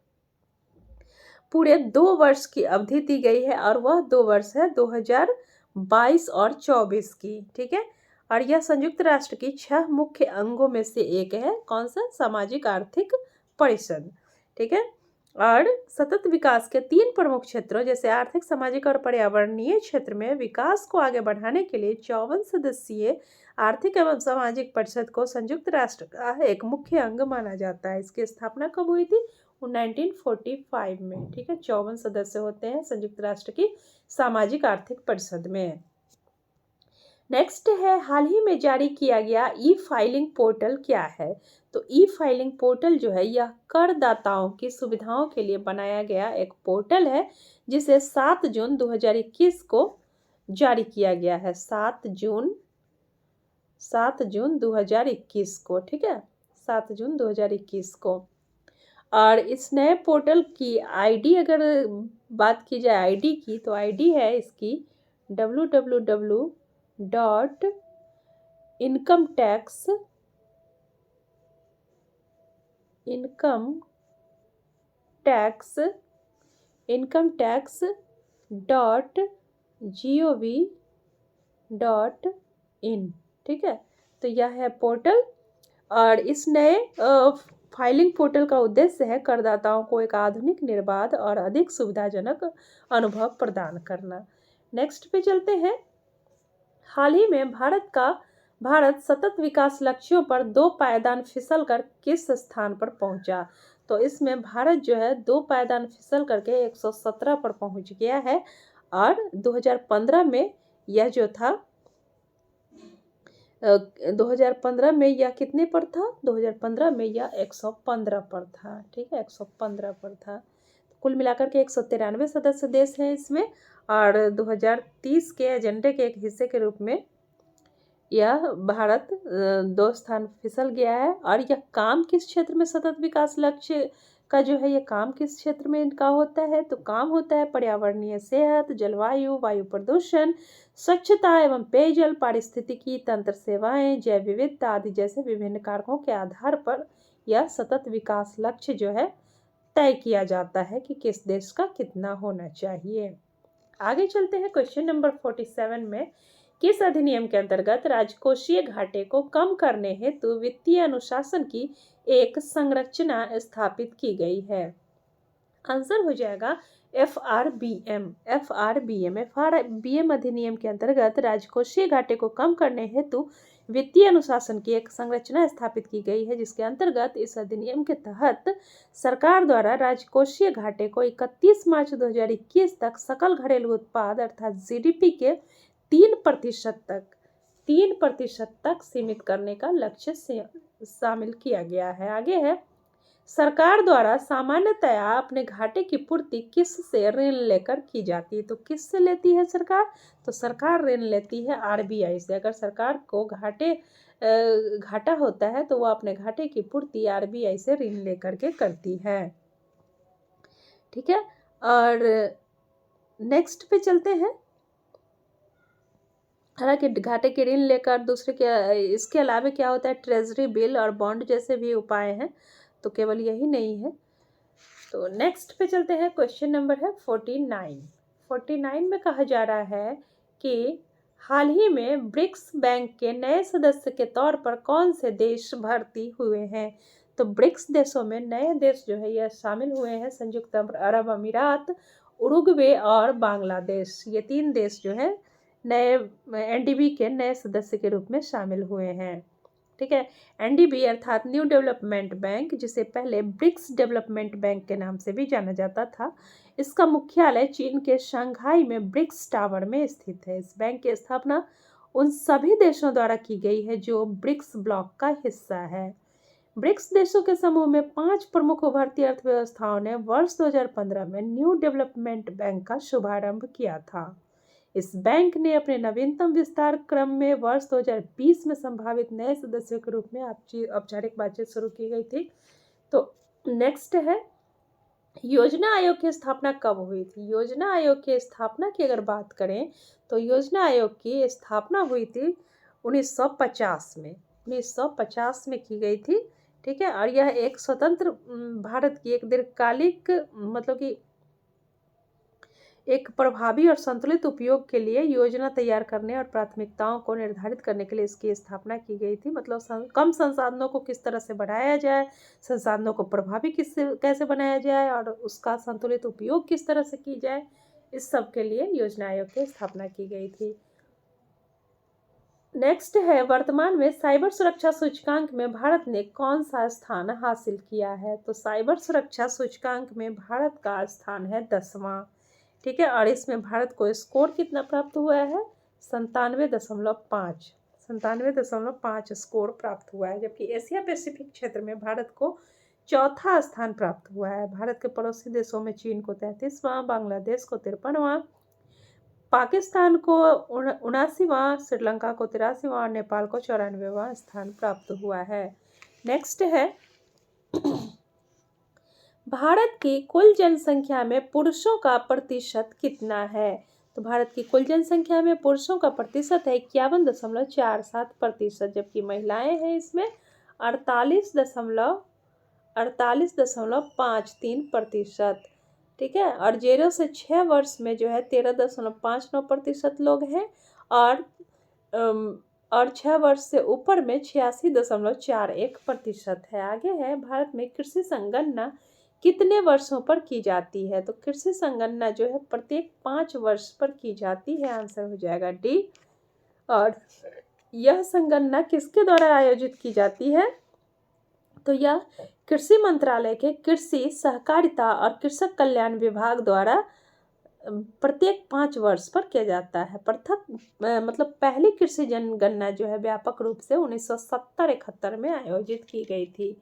पूरे 2 वर्ष की अवधि दी गई है और वह 2 वर्ष है 2022 और 24 की। ठीक है, और यह संयुक्त राष्ट्र की 6 मुख्य अंगों में से एक है। कौन सा? सामाजिक आर्थिक परिषद। ठीक है, और सतत विकास के 3 प्रमुख क्षेत्रों जैसे आर्थिक, सामाजिक और पर्यावरणीय क्षेत्र में विकास को आगे बढ़ाने के लिए 54 सदस्यीय आर्थिक एवं सामाजिक परिषद को संयुक्त राष्ट्र का एक मुख्य अंग माना जाता है। इसकी स्थापना कब हुई थी? 1945 में। ठीक है, 54 सदस्य होते हैं संयुक्त राष्ट्र की सामाजिक आर्थिक परिषद में। नेक्स्ट है, हाल ही में जारी किया गया ई फाइलिंग पोर्टल क्या है? तो ई फाइलिंग पोर्टल जो है यह करदाताओं की सुविधाओं के लिए बनाया गया एक पोर्टल है जिसे 7 जून 2021 को जारी किया गया है। 7 जून 2021 को। ठीक है, 7 जून 2021 को। और इस नए पोर्टल की आईडी अगर बात की जाए आईडी की, तो आईडी है इसकी incometax.gov.in। ठीक है, तो यह है पोर्टल और इस नए फाइलिंग पोर्टल का उद्देश्य है करदाताओं को एक आधुनिक, निर्बाध और अधिक सुविधाजनक अनुभव प्रदान करना। नेक्स्ट पे चलते हैं। हाल ही में भारत सतत विकास लक्ष्यों पर 2 पायदान फिसल कर किस स्थान पर पहुंचा? तो इसमें भारत जो है 2 पायदान फिसल करके 117 पर पहुंच गया है और 2015 में यह जो था 2015 में यह कितने पर था? 2015 में यह 115 पर था। ठीक है, 115 पर था। कुल मिलाकर के 193 सदस्य देश हैं इसमें और 2030 के एजेंडे के एक हिस्से के रूप में यह भारत 2 स्थान फिसल गया है। और यह काम किस क्षेत्र में सतत विकास लक्ष्य का जो है ये काम किस क्षेत्र में इनका होता है? तो काम होता है पर्यावरणीय सेहत, जलवायु, वायु प्रदूषण, स्वच्छता एवं पेयजल, पारिस्थितिकी तंत्र सेवाएं, जैव विविधता आदि जैसे विभिन्न कारकों के आधार पर यह सतत विकास लक्ष्य जो है तय किया जाता है कि किस देश का कितना होना चाहिए। आगे चलते हैं क्वेश्चन नंबर 47 में। किस अधिनियम के अंतर्गत राजकोषीय घाटे को कम करने हेतु वित्तीय अनुशासन की एक संरचना स्थापित की गई है? आंसर हो जाएगा FRBM अधिनियम के अंतर्गत राजकोषीय घाटे को कम करने हेतु वित्तीय अनुशासन की एक संरचना स्थापित की गई है, जिसके अंतर्गत इस अधिनियम के तहत सरकार द्वारा राजकोषीय घाटे को 31 मार्च 2021 तक सकल घरेलू उत्पाद अर्थात GDP के 3% तक सीमित करने का लक्ष्य शामिल किया गया है। आगे है, सरकार द्वारा सामान्यतया अपने घाटे की पूर्ति किस से ऋण लेकर की जाती है? तो किस से लेती है सरकार? तो सरकार ऋण लेती है RBI से। अगर सरकार को घाटा होता है तो वो अपने घाटे की पूर्ति RBI से ऋण लेकर के करती है। ठीक है, और नेक्स्ट पे चलते हैं। हालांकि घाटे के ऋण लेकर दूसरे के इसके अलावा क्या होता है, ट्रेजरी बिल और बॉन्ड जैसे भी उपाय हैं, तो केवल यही नहीं है। तो नेक्स्ट पे चलते हैं। क्वेश्चन नंबर है 49 में कहा जा रहा है कि हाल ही में ब्रिक्स बैंक के नए सदस्य के तौर पर कौन से देश भर्ती हुए हैं? तो ब्रिक्स देशों में नए देश जो है यह शामिल हुए हैं संयुक्त अरब अमीरात, उरुग्वे और बांग्लादेश। ये 3 देश जो है नए NDB के नए सदस्य के रूप में शामिल हुए हैं। ठीक है, NDB अर्थात न्यू डेवलपमेंट बैंक, जिसे पहले ब्रिक्स डेवलपमेंट बैंक के नाम से भी जाना जाता था, इसका मुख्यालय चीन के शंघाई में ब्रिक्स टावर में स्थित है। इस बैंक की स्थापना उन सभी देशों द्वारा की गई है जो ब्रिक्स ब्लॉक का हिस्सा है। ब्रिक्स देशों के समूह में 5 प्रमुख उभरती अर्थव्यवस्थाओं ने वर्ष 2015 में न्यू डेवलपमेंट बैंक का शुभारंभ किया था। इस बैंक ने अपने नवीनतम विस्तार क्रम में वर्ष 2020 में संभावित नए सदस्यों के रूप में औपचारिक बातचीत शुरू की गई थी। तो नेक्स्ट है, योजना आयोग की स्थापना कब हुई थी? योजना आयोग की स्थापना की अगर बात करें तो योजना आयोग की स्थापना हुई थी 1950 में 1950 में की गई थी। ठीक है, और यह एक स्वतंत्र भारत की एक दीर्घकालिक मतलब कि एक प्रभावी और संतुलित उपयोग के लिए योजना तैयार करने और प्राथमिकताओं को निर्धारित करने के लिए इसकी स्थापना की गई थी। मतलब कम संसाधनों को किस तरह से बढ़ाया जाए, संसाधनों को प्रभावी कैसे बनाया जाए और उसका संतुलित उपयोग किस तरह से की जाए, इस सब के लिए योजना आयोग की स्थापना की गई थी। नेक्स्ट है, वर्तमान में साइबर सुरक्षा सूचकांक में भारत ने कौन सा स्थान हासिल किया है? तो साइबर सुरक्षा सूचकांक में भारत का स्थान है 10वां। ठीक है, और इसमें भारत को स्कोर कितना प्राप्त हुआ है? 97.5 स्कोर प्राप्त हुआ है। जबकि एशिया पैसिफिक क्षेत्र में भारत को चौथा स्थान प्राप्त हुआ है। भारत के पड़ोसी देशों में चीन को 33वां, बांग्लादेश को 53वां, पाकिस्तान को 79वां, श्रीलंका को 83वां और नेपाल को 94वां स्थान प्राप्त हुआ है। नेक्स्ट है, भारत की कुल जनसंख्या में पुरुषों का प्रतिशत कितना है? तो भारत की कुल जनसंख्या में पुरुषों का प्रतिशत है 51.47%, जबकि महिलाएं हैं इसमें 48.53%। ठीक है, और 0 से 6 वर्ष में जो है 13.59% लोग हैं, और 6 वर्ष से ऊपर में 86.41% है। आगे है, भारत में कृषि संगणना कितने वर्षों पर की जाती है? तो कृषि संगणना जो है प्रत्येक 5 वर्ष पर की जाती है। आंसर हो जाएगा डी। और यह संगणना किसके द्वारा आयोजित की जाती है? तो यह कृषि मंत्रालय के कृषि, सहकारिता और कृषक कल्याण विभाग द्वारा प्रत्येक 5 वर्ष पर किया जाता है। मतलब पहली कृषि जनगणना जो है व्यापक रूप से 1970-71 में आयोजित की गई थी।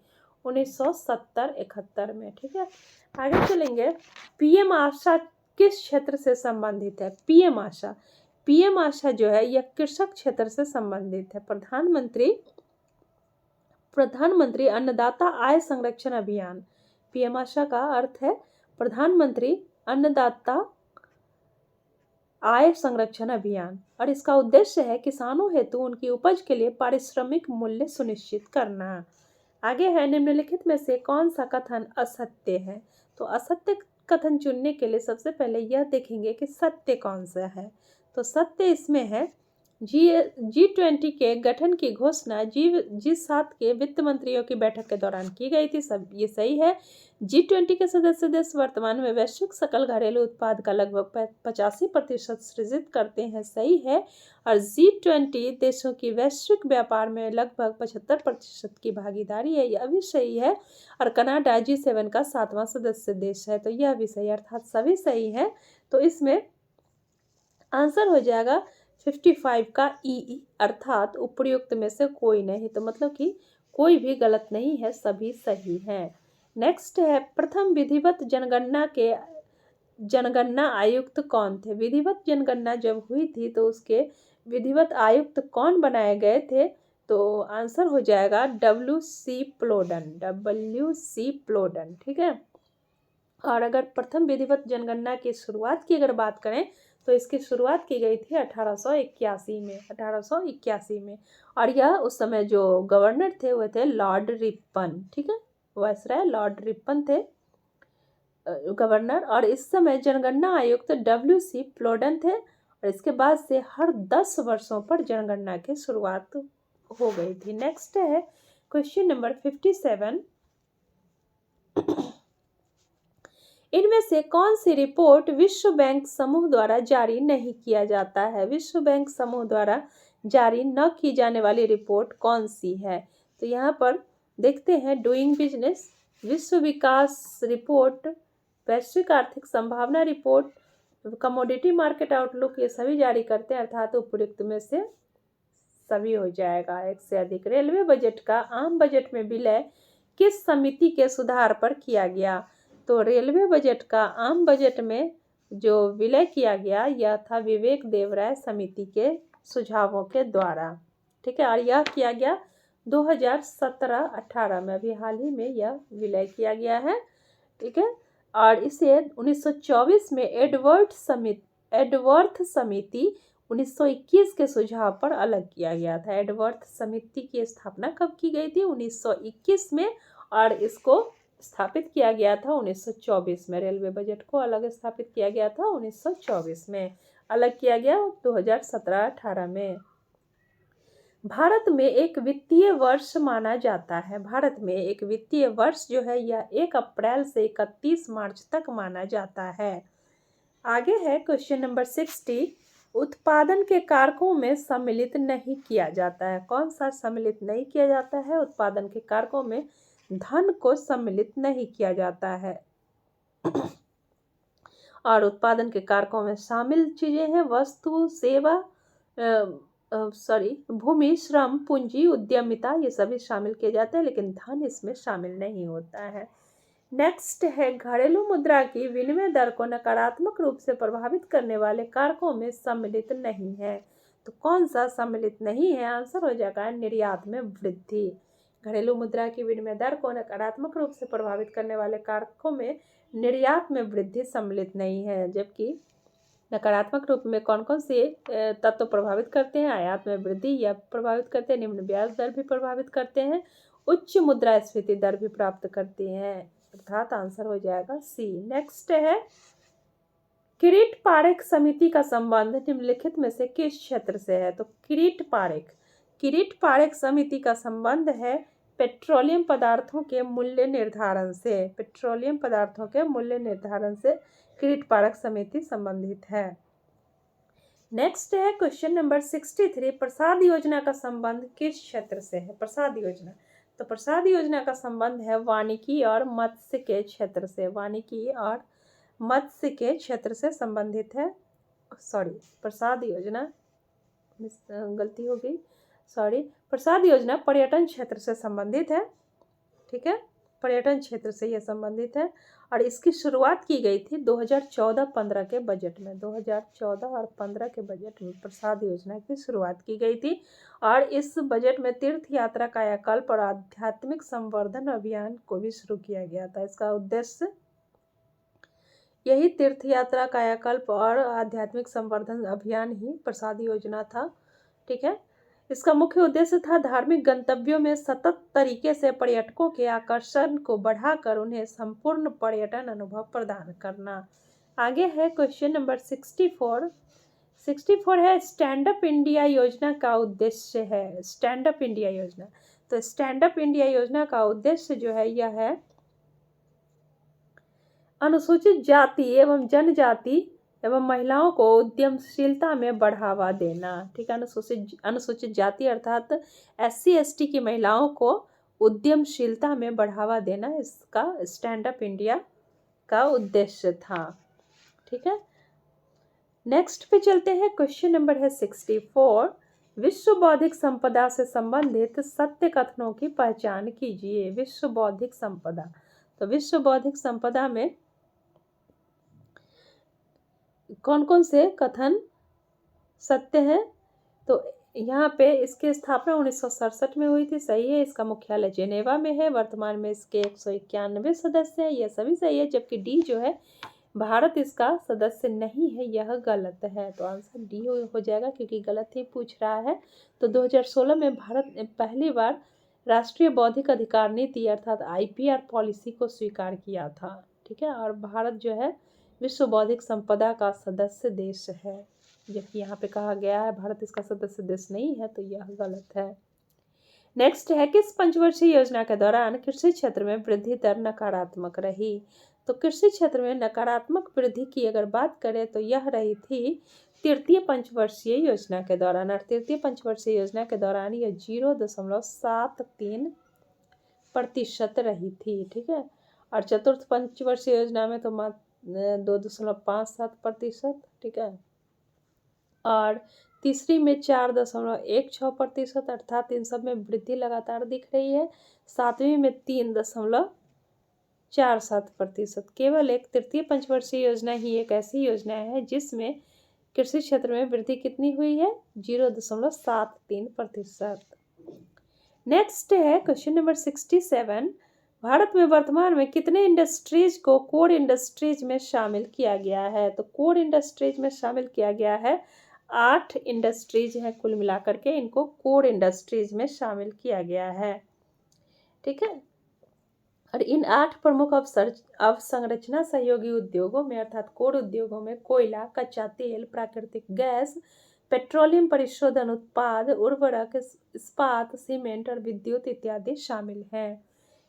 1970-71 में। ठीक है, आगे चलेंगे। पीएम आशा किस क्षेत्र से संबंधित है? पीएम आशा जो है यह कृषक क्षेत्र से संबंधित है। प्रधानमंत्री अन्नदाता आय संरक्षण अभियान। पीएम आशा का अर्थ है प्रधानमंत्री अन्नदाता आय संरक्षण अभियान, और इसका उद्देश्य है किसानों हेतु उनकी उपज के लिए पारिश्रमिक मूल्य सुनिश्चित करना। आगे है, निम्नलिखित में से कौन सा कथन असत्य है? तो असत्य कथन चुनने के लिए सबसे पहले यह देखेंगे कि सत्य कौन सा है। तो सत्य इसमें है, G20 के गठन की घोषणा G7 के वित्त मंत्रियों की बैठक के दौरान की गई थी। सब ये सही है। G20 के सदस्य देश वर्तमान में वैश्विक सकल घरेलू उत्पाद का लगभग 85% सृजित करते हैं। सही है। और G20 देशों की वैश्विक व्यापार में लगभग 75% की भागीदारी है, यह भी सही है। और कनाडा G7 का 7वां सदस्य देश है, तो यह भी सही, अर्थात सभी सही है। तो इसमें आंसर हो जाएगा 55 का ई, अर्थात उपर्युक्त में से कोई नहीं। तो मतलब कि कोई भी गलत नहीं है, सभी सही हैं। नेक्स्ट है, प्रथम विधिवत जनगणना आयुक्त कौन थे? विधिवत जनगणना जब हुई थी तो उसके विधिवत आयुक्त कौन बनाए गए थे? तो आंसर हो जाएगा WC प्लोडन। ठीक है, और अगर प्रथम विधिवत जनगणना की शुरुआत की अगर बात करें तो इसकी शुरुआत की गई थी 1881 में। और यह उस समय जो गवर्नर थे वो थे लॉर्ड रिपन। ठीक है, वायसराय लॉर्ड रिपन थे गवर्नर। और इस समय जनगणना आयुक्त WC प्लोडन थे। और इसके बाद से हर 10 वर्षों पर जनगणना की शुरुआत हो गई थी। नेक्स्ट है क्वेश्चन नंबर 57। इनमें से कौन सी रिपोर्ट विश्व बैंक समूह द्वारा जारी नहीं किया जाता है? विश्व बैंक समूह द्वारा जारी न की जाने वाली रिपोर्ट कौन सी है? तो यहाँ पर देखते हैं, डूइंग बिजनेस, विश्व विकास रिपोर्ट, वैश्विक आर्थिक संभावना रिपोर्ट, कमोडिटी मार्केट आउटलुक, ये सभी जारी करते हैं, अर्थात उपयुक्त में से सभी हो जाएगा। एक से अधिक। रेलवे बजट का आम बजट में विलय किस समिति के सुधार पर किया गया? तो रेलवे बजट का आम बजट में जो विलय किया गया यह था विवेक देवराय समिति के सुझावों के द्वारा। ठीक है, और यह किया गया 2017-18 में, अभी हाल ही में यह विलय किया गया है। ठीक है, और इसे 1924 में एडवर्थ समिति 1921 के सुझाव पर अलग किया गया था। एडवर्थ समिति की स्थापना कब की गई थी? 1921 में, और इसको स्थापित किया गया था 1924 में। रेलवे बजट को अलग स्थापित किया गया था 1924 में, अलग किया गया 2017-18 में। भारत में एक वित्तीय वर्ष माना जाता है। भारत में एक वित्तीय वर्ष जो है यह 1 अप्रैल से 31 मार्च तक माना जाता है। आगे है क्वेश्चन नंबर 60। उत्पादन के कारकों में सम्मिलित नहीं किया जाता है। कौन सा सम्मिलित नहीं किया जाता है? उत्पादन के कारकों में धन को सम्मिलित नहीं किया जाता है। और उत्पादन के कारकों में शामिल चीजें हैं वस्तु, सेवा, भूमि, श्रम, पूंजी, उद्यमिता, ये सभी शामिल किए जाते हैं, लेकिन धन इसमें शामिल नहीं होता है। नेक्स्ट है, घरेलू मुद्रा की विनिमय दर को नकारात्मक रूप से प्रभावित करने वाले कारकों में सम्मिलित नहीं है। तो कौन सा सम्मिलित नहीं है? आंसर हो जाएगा निर्यात में वृद्धि। घरेलू मुद्रा की विनिमय दर को नकारात्मक रूप से प्रभावित करने वाले कारकों में निर्यात में वृद्धि सम्मिलित नहीं है। जबकि नकारात्मक रूप में कौन कौन से तत्व प्रभावित करते हैं? आयात में वृद्धि या प्रभावित करते हैं, निम्न ब्याज दर भी प्रभावित करते हैं, उच्च मुद्रास्फीति दर भी प्राप्त करती हैं। अर्थात आंसर हो जाएगा सी। नेक्स्ट है, किरीट पारेख समिति का संबंध निम्नलिखित में से किस क्षेत्र से है? तो किरीट पारेख समिति का संबंध है पेट्रोलियम पदार्थों के मूल्य निर्धारण से। पेट्रोलियम पदार्थों के मूल्य निर्धारण से किरीट पारेख समिति संबंधित है। नेक्स्ट है क्वेश्चन नंबर 63। प्रसाद योजना का संबंध किस क्षेत्र से है? प्रसाद योजना, तो प्रसाद योजना का संबंध है वानिकी और मत्स्य के क्षेत्र से। वानिकी और मत्स्य के क्षेत्र से संबंधित है। प्रसाद योजना, गलती हो गई, प्रसाद योजना पर्यटन क्षेत्र से संबंधित है। ठीक है, पर्यटन क्षेत्र से यह संबंधित है, और इसकी शुरुआत की गई थी 2014-15 के बजट में। 2014 और 15 के बजट में प्रसाद योजना की शुरुआत की गई थी, और इस बजट में तीर्थ यात्रा, कायाकल्प और आध्यात्मिक संवर्धन अभियान को भी शुरू किया गया था। इसका उद्देश्य यही तीर्थ यात्रा, कायाकल्प और आध्यात्मिक संवर्धन अभियान ही प्रसाद योजना था। ठीक है, इसका मुख्य उद्देश्य था धार्मिक गंतव्यों में सतत तरीके से पर्यटकों के आकर्षण को बढ़ाकर उन्हें संपूर्ण पर्यटन अनुभव प्रदान करना। आगे है क्वेश्चन नंबर 64। 64 है, स्टैंड अप इंडिया योजना का उद्देश्य है। स्टैंड अप इंडिया योजना, तो स्टैंड अप इंडिया योजना का उद्देश्य जो है यह है अनुसूचित जाति एवं जनजाति एवं महिलाओं को उद्यमशीलता में बढ़ावा देना। ठीक है, अनुसूचित जाति अर्थात SC/ST की महिलाओं को उद्यमशीलता में बढ़ावा देना इसका स्टैंड अप इंडिया का उद्देश्य था। ठीक है, नेक्स्ट पे चलते हैं। क्वेश्चन नंबर है 64। विश्व बौद्धिक संपदा से संबंधित सत्य कथनों की पहचान कीजिए। विश्व बौद्धिक संपदा, तो विश्व बौद्धिक संपदा में कौन कौन से कथन सत्य हैं? तो यहाँ पे इसकी स्थापना 1967 में हुई थी, सही है। इसका मुख्यालय जेनेवा में है। वर्तमान में इसके 191 सदस्य हैं, यह सभी सही है। जबकि डी जो है भारत इसका सदस्य नहीं है, यह गलत है। तो आंसर डी हो जाएगा, क्योंकि गलत ही पूछ रहा है। तो 2016 में भारत ने पहली बार राष्ट्रीय बौद्धिक अधिकार नीति अर्थात IPR पॉलिसी को स्वीकार किया था। ठीक है, और भारत जो है विश्व बौद्धिक संपदा का सदस्य देश है, जबकि यहाँ पे कहा गया है भारत इसका सदस्य देश नहीं है, तो यह गलत है। नेक्स्ट है, किस पंचवर्षीय योजना के दौरान कृषि क्षेत्र में वृद्धि दर नकारात्मक रही? तो कृषि क्षेत्र में नकारात्मक वृद्धि की अगर बात करें तो यह रही थी तृतीय पंचवर्षीय योजना के दौरान। और तृतीय पंचवर्षीय योजना के दौरान यह 0.73% रही थी। ठीक है, और चतुर्थ पंचवर्षीय योजना में तो 2.57%। ठीक है, और तीसरी में 4.16%, अर्थात इन सब में वृद्धि लगातार दिख रही है। सातवीं में 3.47%। केवल एक तृतीय पंचवर्षीय योजना ही एक ऐसी योजना है जिसमें कृषि क्षेत्र में वृद्धि कितनी हुई है? 0.73%। नेक्स्ट है क्वेश्चन नंबर 67। भारत में वर्तमान में कितने इंडस्ट्रीज को कोर इंडस्ट्रीज में शामिल किया गया है? तो कोर इंडस्ट्रीज में शामिल किया गया है 8 इंडस्ट्रीज हैं कुल मिलाकर के, इनको कोर इंडस्ट्रीज में शामिल किया गया है। ठीक है, और इन 8 प्रमुख अवसंरचना सहयोगी उद्योगों में अर्थात कोर उद्योगों में कोयला, कच्चा तेल, प्राकृतिक गैस, पेट्रोलियम परिशोधन उत्पाद, उर्वरक, इस्पात, सीमेंट और विद्युत इत्यादि शामिल हैं।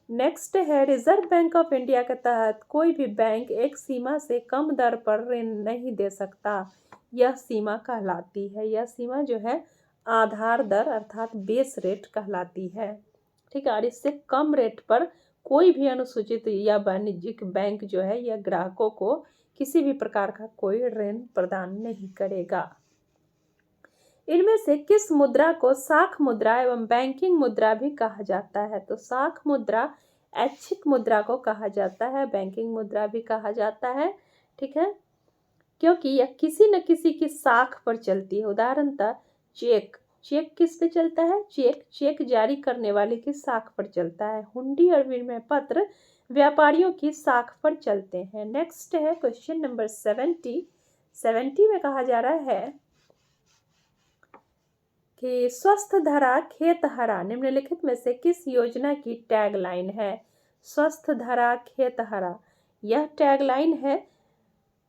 नेक्स्ट है, रिजर्व बैंक ऑफ इंडिया के तहत कोई भी बैंक एक सीमा से कम दर पर ऋण नहीं दे सकता। यह सीमा कहलाती है, यह सीमा जो है आधार दर अर्थात बेस रेट कहलाती है। ठीक है, और इससे कम रेट पर कोई भी अनुसूचित या वाणिज्यिक बैंक जो है यह ग्राहकों को किसी भी प्रकार का कोई ऋण प्रदान नहीं करेगा। इनमें से किस मुद्रा को साख मुद्रा एवं बैंकिंग मुद्रा भी कहा जाता है? तो साख मुद्रा ऐच्छिक मुद्रा को कहा जाता है, बैंकिंग मुद्रा भी कहा जाता है। ठीक है, क्योंकि यह किसी न किसी की साख पर चलती है। उदाहरणतः चेक, चेक किस पे चलता है? चेक जारी करने वाले की साख पर चलता है। हुंडी और विनिमय पत्र व्यापारियों की साख पर चलते हैं। नेक्स्ट है क्वेश्चन नंबर 70 में कहा जा रहा है कि स्वस्थ धरा खेत हरा निम्नलिखित में से किस योजना की टैगलाइन है? स्वस्थ धरा खेत हरा, यह टैगलाइन है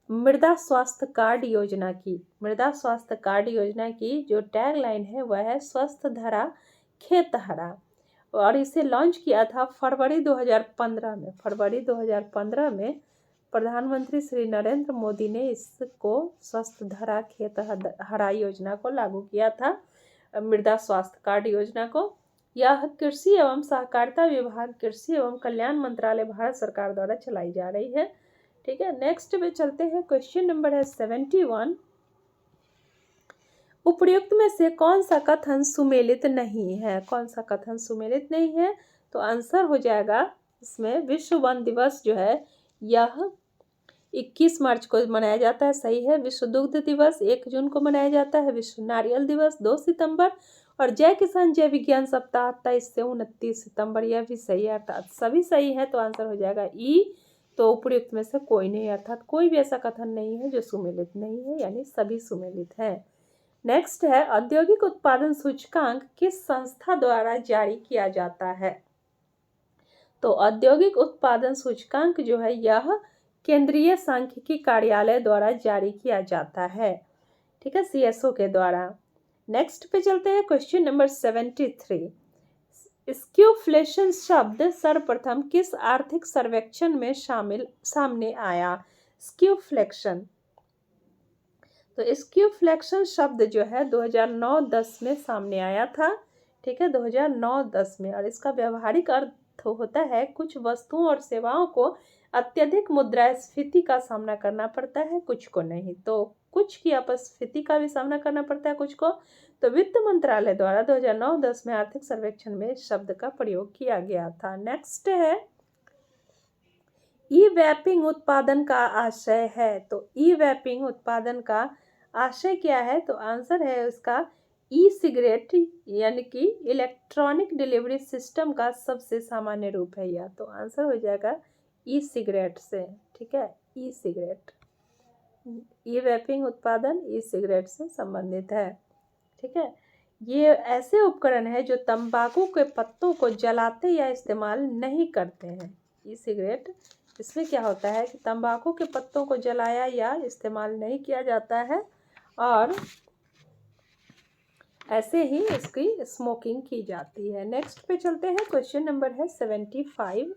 मृदा स्वास्थ्य कार्ड योजना की। मृदा स्वास्थ्य कार्ड योजना की जो टैगलाइन है वह है स्वस्थ धरा खेत हरा, और इसे लॉन्च किया था फरवरी 2015 में। फरवरी 2015 में प्रधानमंत्री श्री नरेंद्र मोदी ने इसको स्वस्थ धरा खेत हरा योजना को लागू किया था, मृदा स्वास्थ्य कार्ड योजना को। यह कृषि एवं सहकारिता विभाग, कृषि एवं कल्याण मंत्रालय, भारत सरकार द्वारा चलाई जा रही है। ठीक है, नेक्स्ट पे चलते हैं। क्वेश्चन नंबर है 71, उपर्युक्त में से कौन सा कथन सुमेलित नहीं है? कौन सा कथन सुमेलित नहीं है? तो आंसर हो जाएगा इसमें विश्व वन दिवस जो है यह 21 मार्च को मनाया जाता है, सही है। विश्व दुग्ध दिवस 1 जून को मनाया जाता है। विश्व नारियल दिवस 2 सितंबर, और जय किसान जय विज्ञान सप्ताह 23 से 29 सितंबर, यह भी सही है। अर्थात सभी सही है, तो आंसर हो जाएगा ई। तो उपर्युक्त में से कोई नहीं, अर्थात कोई भी ऐसा कथन नहीं है जो सुमेलित नहीं है, यानी सभी सुमेलित है। नेक्स्ट है, औद्योगिक उत्पादन सूचकांक किस संस्था द्वारा जारी किया जाता है? तो औद्योगिक उत्पादन सूचकांक जो है यह केंद्रीय सांख्यिकी कार्यालय द्वारा जारी किया जाता है। ठीक है, CSO के द्वारा। नेक्स्ट पे चलते हैं। क्वेश्चन नंबर 73, स्क्यूफ्लेशन शब्द सर्वप्रथम किस आर्थिक सर्वेक्षण में सामने आया? स्क्यूफ्लेक्शन, तो स्क्यूफ्लेक्शन शब्द जो है 2009-10 में सामने आया था। ठीक है, 2009-10 में, और इसका व्यवहारिक अर्थ होता है कुछ वस्तुओं और सेवाओं को अत्यधिक मुद्रास्फीति का सामना करना पड़ता है, कुछ को नहीं। तो कुछ की अपस्फीति का भी सामना करना पड़ता है, कुछ को। तो वित्त मंत्रालय द्वारा 2009-10 में आर्थिक सर्वेक्षण में इस शब्द का प्रयोग किया गया था। नेक्स्ट है, ई वैपिंग उत्पादन का आशय है। तो ई वैपिंग उत्पादन का आशय क्या है? तो आंसर है उसका ई सिगरेट, यानी कि इलेक्ट्रॉनिक डिलीवरी सिस्टम का सबसे सामान्य रूप है यह। तो आंसर हो जाएगा ई सिगरेट से। ठीक है, ई सिगरेट, ई वैपिंग उत्पादन ई सिगरेट से संबंधित है। ठीक है, ये ऐसे उपकरण है जो तंबाकू के पत्तों को जलाते या इस्तेमाल नहीं करते हैं। ई सिगरेट, इसमें क्या होता है कि तंबाकू के पत्तों को जलाया या इस्तेमाल नहीं किया जाता है, और ऐसे ही इसकी स्मोकिंग की जाती है। नेक्स्ट पे चलते हैं। क्वेश्चन नंबर है 75,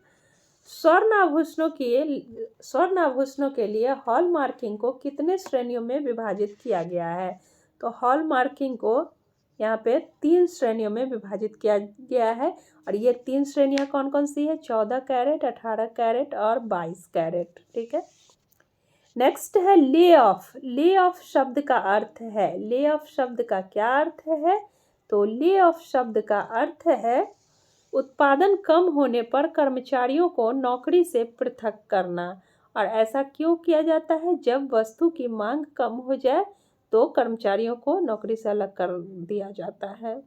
स्वर्ण आभूषणों के लिए हॉलमार्किंग को कितने श्रेणियों में विभाजित किया गया है? तो हॉलमार्किंग को यहाँ पे 3 श्रेणियों में विभाजित किया गया है, और ये 3 श्रेणियाँ कौन कौन सी है? 14 कैरेट, 18 कैरेट और 22 कैरेट। ठीक है, नेक्स्ट है ले ऑफ। ले ऑफ शब्द का अर्थ है, ले ऑफ शब्द का क्या अर्थ है? तो ले ऑफ शब्द का अर्थ है उत्पादन कम होने पर कर्मचारियों को नौकरी से पृथक करना। और ऐसा क्यों किया जाता है? जब वस्तु की मांग कम हो जाए तो कर्मचारियों को नौकरी से अलग कर दिया जाता है।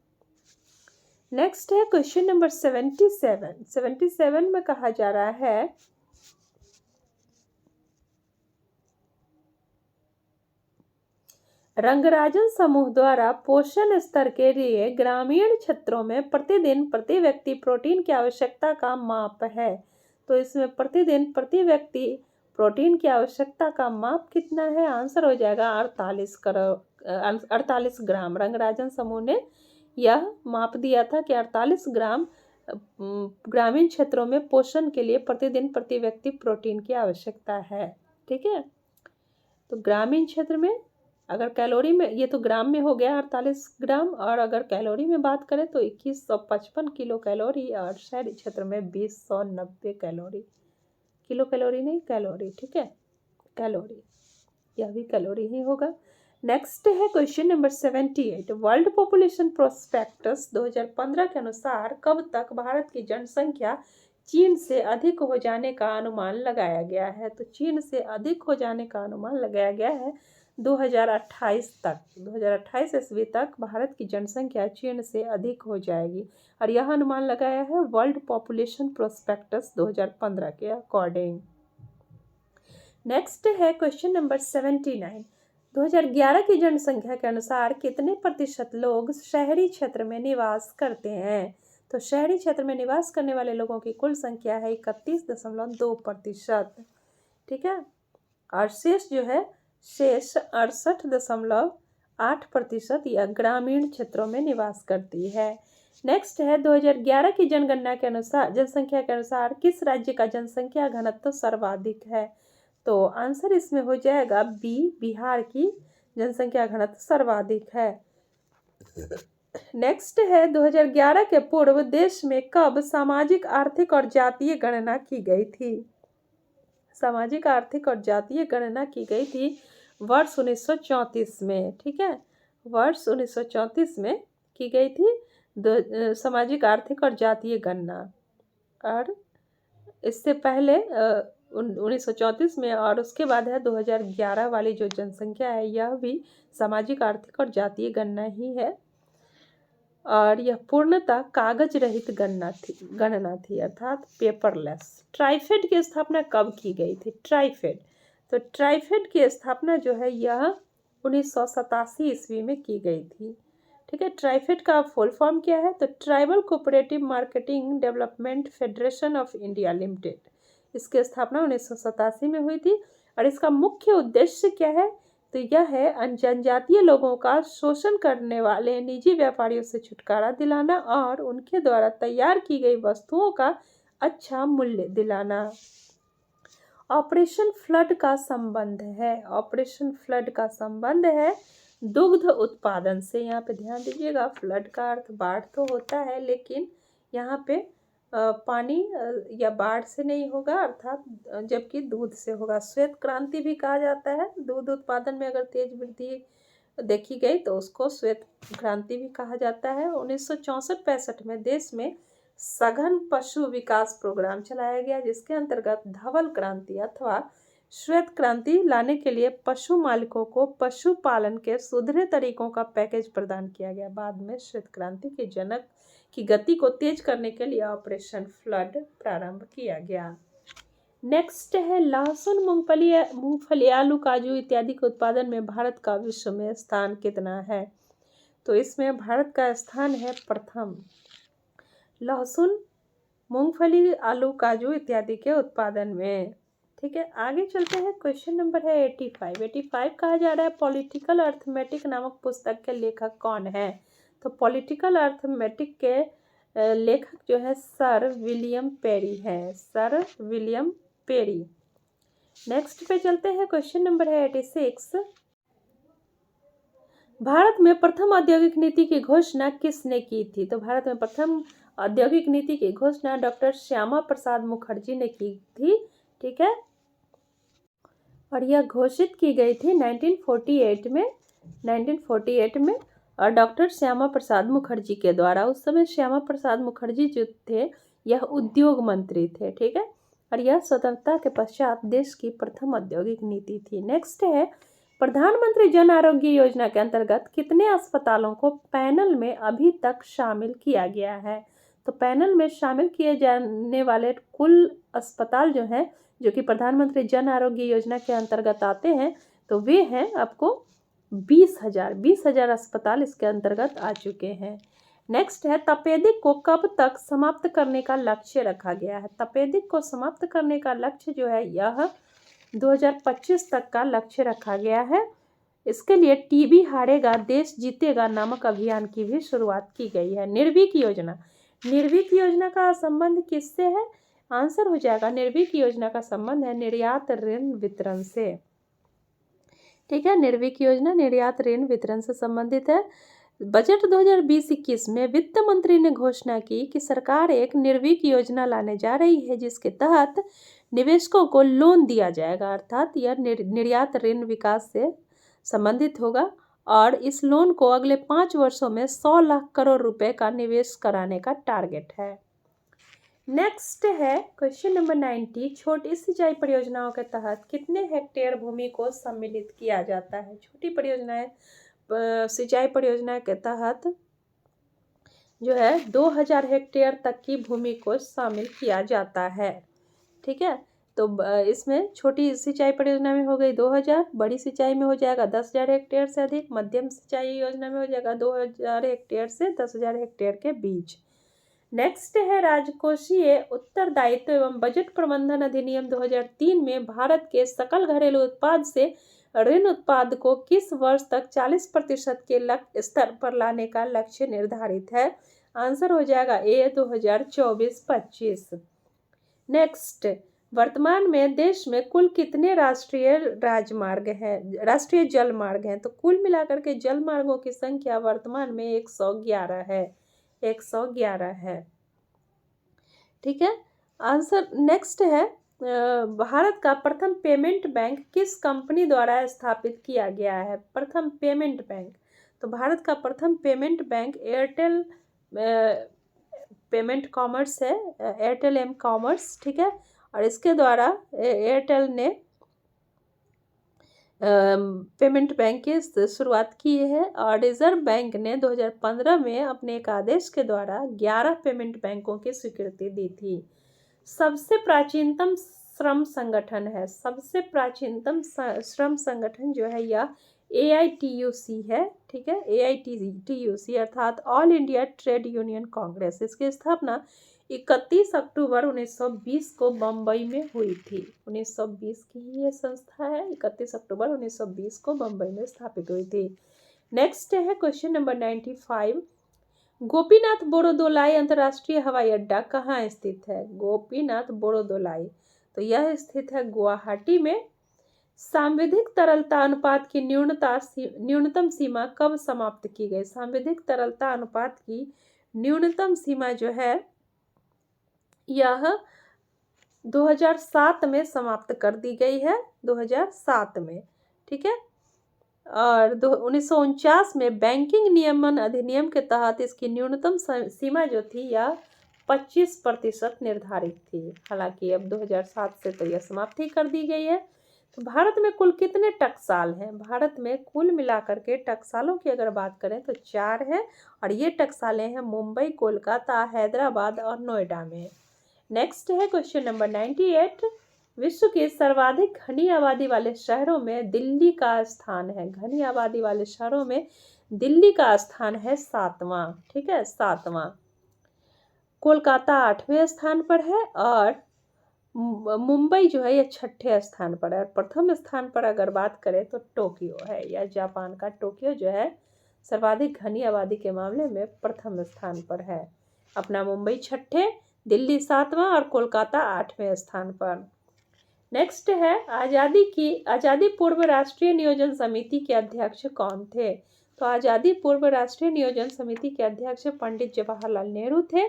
नेक्स्ट है क्वेश्चन नंबर 77 में कहा जा रहा है रंगराजन समूह द्वारा पोषण स्तर के लिए ग्रामीण क्षेत्रों में प्रतिदिन प्रति व्यक्ति प्रोटीन की आवश्यकता का माप है। तो इसमें प्रतिदिन प्रति व्यक्ति प्रोटीन की आवश्यकता का माप कितना है? आंसर हो जाएगा 48 ग्राम। रंगराजन समूह ने यह माप दिया था कि 48 ग्राम ग्रामीण क्षेत्रों में पोषण के लिए प्रतिदिन प्रति व्यक्ति प्रोटीन की आवश्यकता है। ठीक है, तो ग्रामीण क्षेत्र में अगर कैलोरी में, ये तो ग्राम में हो गया 48 ग्राम, और अगर कैलोरी में बात करें तो 2155 किलो कैलोरी, और शहरी क्षेत्र में 2090 कैलोरी। किलो कैलोरी नहीं, कैलोरी। ठीक है, कैलोरी, यह भी कैलोरी ही होगा। नेक्स्ट है question number 78। World population prospectus 2015 के अनुसार कब तक भारत की जनसंख्या चीन से अधिक हो जाने का अनुमान लगाया गया है? तो चीन से अधिक हो जाने का अनुमान लगाया गया है 2028 तक। 2028 ईस्वी तक भारत की जनसंख्या चीन से अधिक हो जाएगी, और यह अनुमान लगाया है वर्ल्ड पॉपुलेशन प्रोस्पेक्टस 2015 के अकॉर्डिंग। नेक्स्ट है क्वेश्चन नंबर 79। 2011 की जनसंख्या के अनुसार कितने प्रतिशत लोग शहरी क्षेत्र में निवास करते हैं? तो शहरी क्षेत्र में निवास करने वाले लोगों की कुल संख्या है 31.2%। ठीक है, और शेष जो है, शेष 68.8% यह ग्रामीण क्षेत्रों में निवास करती है। नेक्स्ट है 2011 की जनगणना के अनुसार, जनसंख्या के अनुसार किस राज्य का जनसंख्या घनत्व सर्वाधिक है? तो आंसर इसमें हो जाएगा बी, बिहार की जनसंख्या घनत्व सर्वाधिक है। नेक्स्ट है 2011 के पूर्व देश में कब सामाजिक, आर्थिक और जातीय गणना की गई थी? सामाजिक, आर्थिक और जातीय गणना की गई थी वर्ष 1934 में। ठीक है, वर्ष 1934 में की गई थी सामाजिक, आर्थिक और जातीय गणना, और इससे पहले 1934 में, और उसके बाद है 2011 वाली जो जनसंख्या है, यह भी सामाजिक, आर्थिक और जातीय गणना ही है, और यह पूर्णतः कागज रहित गणना थी, अर्थात पेपरलेस। ट्राइफेड की स्थापना कब की गई थी? ट्राइफेड, तो ट्राइफेड की स्थापना जो है यह 1987 ईस्वी में की गई थी। ठीक है, ट्राइफेड का फुल फॉर्म क्या है? तो tribal cooperative marketing development federation of India limited. इसकी स्थापना 1987 में हुई थी, और इसका मुख्य उद्देश्य क्या है? तो यह है जनजातीय लोगों का शोषण करने वाले निजी व्यापारियों से छुटकारा दिलाना, और उनके द्वारा तैयार की गई वस्तुओं का अच्छा मूल्य दिलाना। ऑपरेशन फ्लड का संबंध है, ऑपरेशन फ्लड का संबंध है दुग्ध उत्पादन से। यहाँ पे ध्यान दीजिएगा, फ्लड का अर्थ बाढ़ तो होता है, लेकिन यहाँ पे पानी या बाढ़ से नहीं होगा, अर्थात जबकि दूध से होगा। श्वेत क्रांति भी कहा जाता है। दूध उत्पादन में अगर तेज वृद्धि देखी गई तो उसको श्वेत क्रांति भी कहा जाता है। 1964-65 में देश में सघन पशु विकास प्रोग्राम चलाया गया, जिसके अंतर्गत धवल क्रांति अथवा श्वेत क्रांति लाने के लिए पशु मालिकों को पशुपालन के सुधरे तरीकों का पैकेज प्रदान किया गया। बाद में श्वेत क्रांति के जनक की गति को तेज करने के लिए ऑपरेशन फ्लड प्रारंभ किया गया। नेक्स्ट है लहसुन, मूंगफली, आलू, काजू इत्यादि के उत्पादन में भारत का विश्व में स्थान कितना है? तो इसमें भारत का स्थान है प्रथम। लहसुन, मूंगफली, आलू, काजू इत्यादि के उत्पादन में। ठीक है, आगे चलते हैं। क्वेश्चन नंबर है 85 कहा जा रहा है पॉलिटिकल अर्थमेटिक नामक पुस्तक के लेखक कौन है? तो पॉलिटिकल अर्थमेटिक के लेखक जो है सर विलियम पेरी है, सर विलियम पेरी। नेक्स्ट पे चलते हैं। क्वेश्चन नंबर है 86। भारत में प्रथम औद्योगिक नीति की घोषणा किसने की थी? तो भारत में प्रथम औद्योगिक नीति की घोषणा डॉक्टर श्यामा प्रसाद मुखर्जी ने की थी। ठीक है, और यह घोषित की गई थी 1948 में और डॉक्टर श्यामा प्रसाद मुखर्जी के द्वारा। उस समय श्यामा प्रसाद मुखर्जी जो थे यह उद्योग मंत्री थे। ठीक है, और यह स्वतंत्रता के पश्चात देश की प्रथम औद्योगिक नीति थी। नेक्स्ट है प्रधानमंत्री जन आरोग्य योजना के अंतर्गत कितने अस्पतालों को पैनल में अभी तक शामिल किया गया है? तो पैनल में शामिल किए जाने वाले कुल अस्पताल जो हैं, जो कि प्रधानमंत्री जन आरोग्य योजना के अंतर्गत आते हैं, तो वे हैं आपको 20,000 अस्पताल इसके अंतर्गत आ चुके हैं। नेक्स्ट है, तपेदिक को कब तक समाप्त करने का लक्ष्य रखा गया है। तपेदिक को समाप्त करने का लक्ष्य जो है यह 2025 तक का लक्ष्य रखा गया है। इसके लिए टीबी हारेगा देश जीतेगा नामक अभियान की भी शुरुआत की गई है। निर्भीक योजना, निर्भीक योजना का संबंध किससे है? आंसर हो जाएगा, निर्भीक योजना का संबंध है निर्यात ऋण वितरण से। ठीक है, निर्भीक योजना निर्यात ऋण वितरण से संबंधित है। बजट 2020-21 में वित्त मंत्री ने घोषणा की कि सरकार एक निर्भीक योजना लाने जा रही है जिसके तहत निवेशकों को लोन दिया जाएगा, अर्थात यह निर्यात ऋण विकास से संबंधित होगा और इस लोन को अगले 5 वर्षों में 100 लाख करोड़ रुपए का निवेश कराने का टारगेट है। नेक्स्ट है क्वेश्चन नंबर 90, छोटी सिंचाई परियोजनाओं के तहत कितने हेक्टेयर भूमि को सम्मिलित किया जाता है। छोटी परियोजनाएं सिंचाई परियोजना के तहत जो है 2000 हेक्टेयर तक की भूमि को शामिल किया जाता है। ठीक है, तो इसमें छोटी सिंचाई परियोजना में हो गई 2000, बड़ी सिंचाई में हो जाएगा 10,000 हेक्टेयर से अधिक, मध्यम सिंचाई योजना में हो जाएगा 2000 हेक्टेयर से 10,000 हेक्टेयर के बीच। नेक्स्ट है, राजकोषीय उत्तरदायित्व एवं बजट प्रबंधन अधिनियम 2003 में भारत के सकल घरेलू उत्पाद से ऋण उत्पाद को किस वर्ष तक 40% के लक्ष्य स्तर पर लाने का लक्ष्य निर्धारित है। आंसर हो जाएगा ए 2024-25। नेक्स्ट, वर्तमान में देश में कुल कितने राष्ट्रीय राजमार्ग हैं, राष्ट्रीय जल मार्ग हैं। तो कुल मिलाकर के जल मार्गों की संख्या वर्तमान में 111 है, 111 है। ठीक है, आंसर नेक्स्ट है, भारत का प्रथम पेमेंट बैंक किस कंपनी द्वारा स्थापित किया गया है। प्रथम पेमेंट बैंक, तो भारत का प्रथम payment bank Airtel payment commerce है, एयरटेल एम कॉमर्स। ठीक है, और इसके द्वारा एयरटेल ने पेमेंट बैंक की शुरुआत की है और रिजर्व बैंक ने 2015 में अपने एक आदेश के द्वारा 11 पेमेंट बैंकों की स्वीकृति दी थी। सबसे प्राचीनतम श्रम संगठन है, सबसे प्राचीनतम श्रम संगठन जो है यह AITUC है। ठीक है, AITUC अर्थात all India trade union Congress. इसकी स्थापना 31 अक्टूबर 1920 को बम्बई में हुई थी। 1920 की ही ये संस्था है, 31 अक्टूबर 1920 को बम्बई में स्थापित हुई थी। नेक्स्ट है क्वेश्चन नंबर 95, गोपीनाथ बोरदोलाई अंतर्राष्ट्रीय हवाई अड्डा कहाँ स्थित है। गोपीनाथ बोरदोलाई, तो यह स्थित है गुवाहाटी में। सांविधिक तरलता अनुपात की न्यूनतम सीमा कब समाप्त की गई। सांविधिक तरलता अनुपात की न्यूनतम सीमा जो है यह 2007 में समाप्त कर दी गई है, 2007 में। ठीक है, और 1949 में बैंकिंग नियमन अधिनियम के तहत इसकी न्यूनतम सीमा जो थी यह 25% निर्धारित थी। हालांकि अब 2007 से तो यह समाप्त ही कर दी गई है। तो भारत में कुल कितने टकसाल हैं। भारत में कुल मिलाकर के टकसालों की अगर बात करें तो 4 हैं और ये टकसालें हैं मुंबई, कोलकाता, हैदराबाद और नोएडा में। नेक्स्ट है क्वेश्चन नंबर 98, विश्व के सर्वाधिक घनी आबादी वाले शहरों में दिल्ली का स्थान है। घनी आबादी वाले शहरों में दिल्ली का स्थान है 7वां। ठीक है, 7वां। कोलकाता 8वें स्थान पर है और मुंबई जो है यह 6ठे स्थान पर है। प्रथम स्थान पर अगर बात करें तो टोक्यो है, या जापान का टोक्यो जो है सर्वाधिक घनी आबादी के मामले में प्रथम स्थान पर है। अपना मुंबई 6ठे, दिल्ली 7वां और कोलकाता 8वें स्थान पर। नेक्स्ट है, आज़ादी पूर्व राष्ट्रीय नियोजन समिति के अध्यक्ष कौन थे। तो आज़ादी पूर्व राष्ट्रीय नियोजन समिति के अध्यक्ष पंडित जवाहरलाल नेहरू थे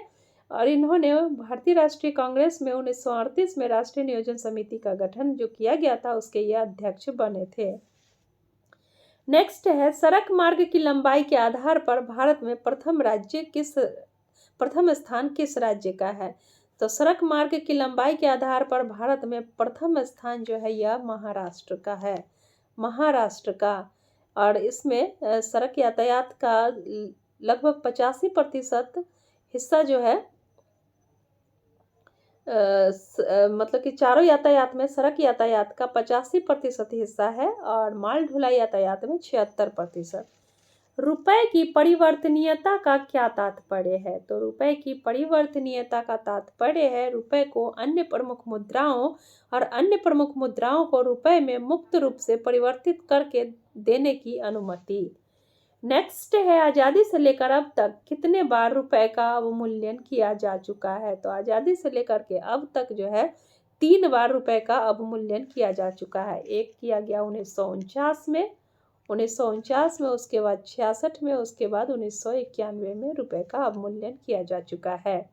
और इन्होंने भारतीय राष्ट्रीय कांग्रेस में 1938 में राष्ट्रीय नियोजन समिति का गठन जो किया गया था उसके ये अध्यक्ष बने थे। नेक्स्ट है, सड़क मार्ग की लंबाई के आधार पर भारत में प्रथम स्थान किस राज्य का है। तो सड़क मार्ग की लंबाई के आधार पर भारत में प्रथम स्थान जो है यह महाराष्ट्र का है, महाराष्ट्र का। और इसमें सड़क यातायात का लगभग 85% हिस्सा जो है मतलब कि चारों यातायात में सड़क यातायात का 85% हिस्सा है और माल ढुलाई यातायात में 76%। रुपए की परिवर्तनीयता का क्या तात्पर्य है? तो रुपए की परिवर्तनीयता का तात्पर्य है रुपए को अन्य प्रमुख मुद्राओं और अन्य प्रमुख मुद्राओं को रुपए में मुक्त रूप से परिवर्तित करके देने की अनुमति। नेक्स्ट है, आज़ादी से लेकर अब तक कितने बार रुपए का अवमूल्यन किया जा चुका है? तो आज़ादी से लेकर के अब तक जो है 3 बार रुपए का अवमूल्यन किया जा चुका है। एक किया गया 1949 में, 1949 में, उसके बाद 66 में, उसके बाद 1991 में रुपए का अवमूल्यन किया जा चुका है।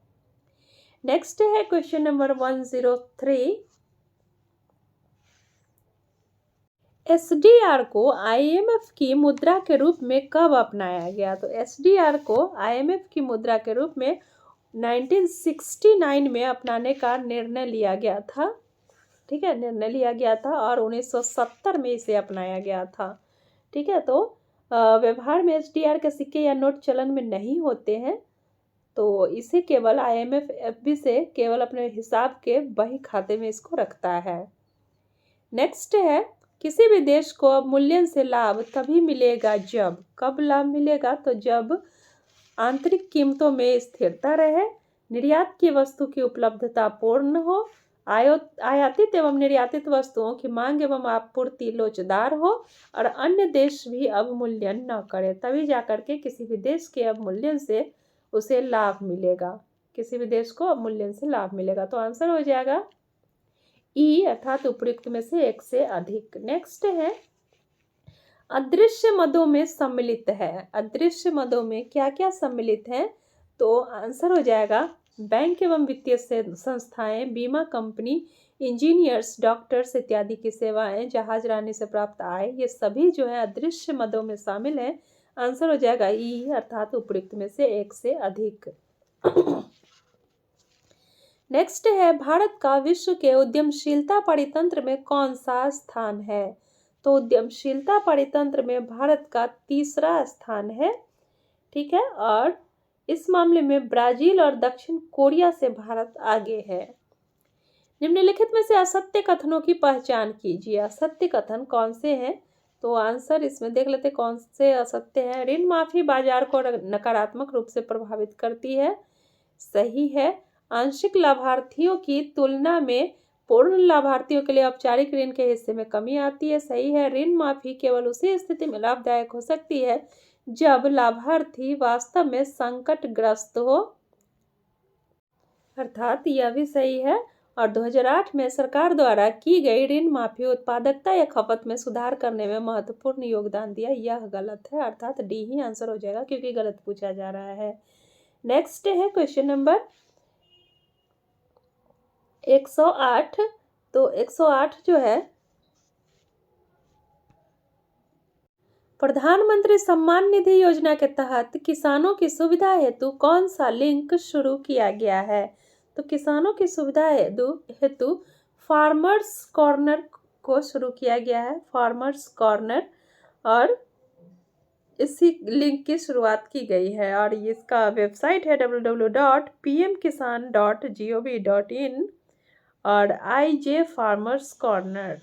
नेक्स्ट है क्वेश्चन नंबर 103। एसडीआर को आईएमएफ की मुद्रा के रूप में कब अपनाया गया? तो एसडीआर को आईएमएफ की मुद्रा के रूप में 1969 में अपनाने का निर्णय लिया गया था। ठीक है, निर्णय लिया गया था और 1970 में इसे अपनाया गया था। ठीक है, तो व्यवहार में एसडीआर के सिक्के या नोट चलन में नहीं होते हैं, तो इसे केवल आईएमएफ एफबी से केवल अपने हिसाब के बही खाते में इसको रखता है। नेक्स्ट है, किसी भी देश को अवमूल्यन से लाभ तभी मिलेगा जब, कब लाभ मिलेगा? तो जब आंतरिक कीमतों में स्थिरता रहे, निर्यात की वस्तु की उपलब्धता पूर्ण हो, आयातित एवं निर्यातित वस्तुओं की मांग एवं आपूर्ति लोचदार हो और अन्य देश भी अवमूल्यन न करे, तभी जाकर के किसी भी देश के अवमूल्यन से उसे लाभ मिलेगा, किसी भी देश को अवमूल्यन से लाभ मिलेगा। तो आंसर हो जाएगा ई, अर्थात उपयुक्त में से एक से अधिक। नेक्स्ट है, अदृश्य मदों में सम्मिलित है। अदृश्य मदों में क्या क्या सम्मिलित है? तो आंसर हो जाएगा बैंक एवं वित्तीय संस्थाएं, बीमा कंपनी, इंजीनियर्स, डॉक्टर्स इत्यादि की सेवाएं, जहाज रानी से प्राप्त आय, ये सभी जो है अदृश्य मदों में शामिल है। आंसर हो जाएगा ई, अर्थात उपयुक्त में से एक से अधिक। नेक्स्ट है, भारत का विश्व के उद्यमशीलता परितंत्र में कौन सा स्थान है? तो उद्यमशीलता परितंत्र में भारत का 3रा स्थान है। ठीक है, और इस मामले में ब्राजील और दक्षिण कोरिया से भारत आगे है। निम्नलिखित में से असत्य कथनों की पहचान कीजिए। असत्य कथन कौन से हैं? तो आंसर इसमें देख लेते कौन से असत्य हैं। ऋण माफी बाजार को नकारात्मक रूप से प्रभावित करती है, सही है। आंशिक लाभार्थियों की तुलना में पूर्ण लाभार्थियों के लिए औपचारिक ऋण के हिस्से में कमी आती है, सही है। ऋण माफी केवल उसी स्थिति में लाभदायक हो सकती है जब लाभार्थी वास्तव में संकटग्रस्त हो, अर्थात यह भी सही है। और 2008 में सरकार द्वारा की गई ऋण माफी उत्पादकता या खपत में सुधार करने में महत्वपूर्ण योगदान दिया, यह गलत है, अर्थात डी ही आंसर हो जाएगा क्योंकि गलत पूछा जा रहा है। नेक्स्ट है क्वेश्चन नंबर 108। तो 108 जो है, प्रधानमंत्री सम्मान निधि योजना के तहत किसानों की सुविधा हेतु कौन सा लिंक शुरू किया गया है? तो किसानों की सुविधा हेतु फार्मर्स कॉर्नर को शुरू किया गया है, फार्मर्स कॉर्नर, और इसी लिंक की शुरुआत की गई है और इसका वेबसाइट है www.pmkisan.gov.in और IJ फार्मर्स कॉर्नर।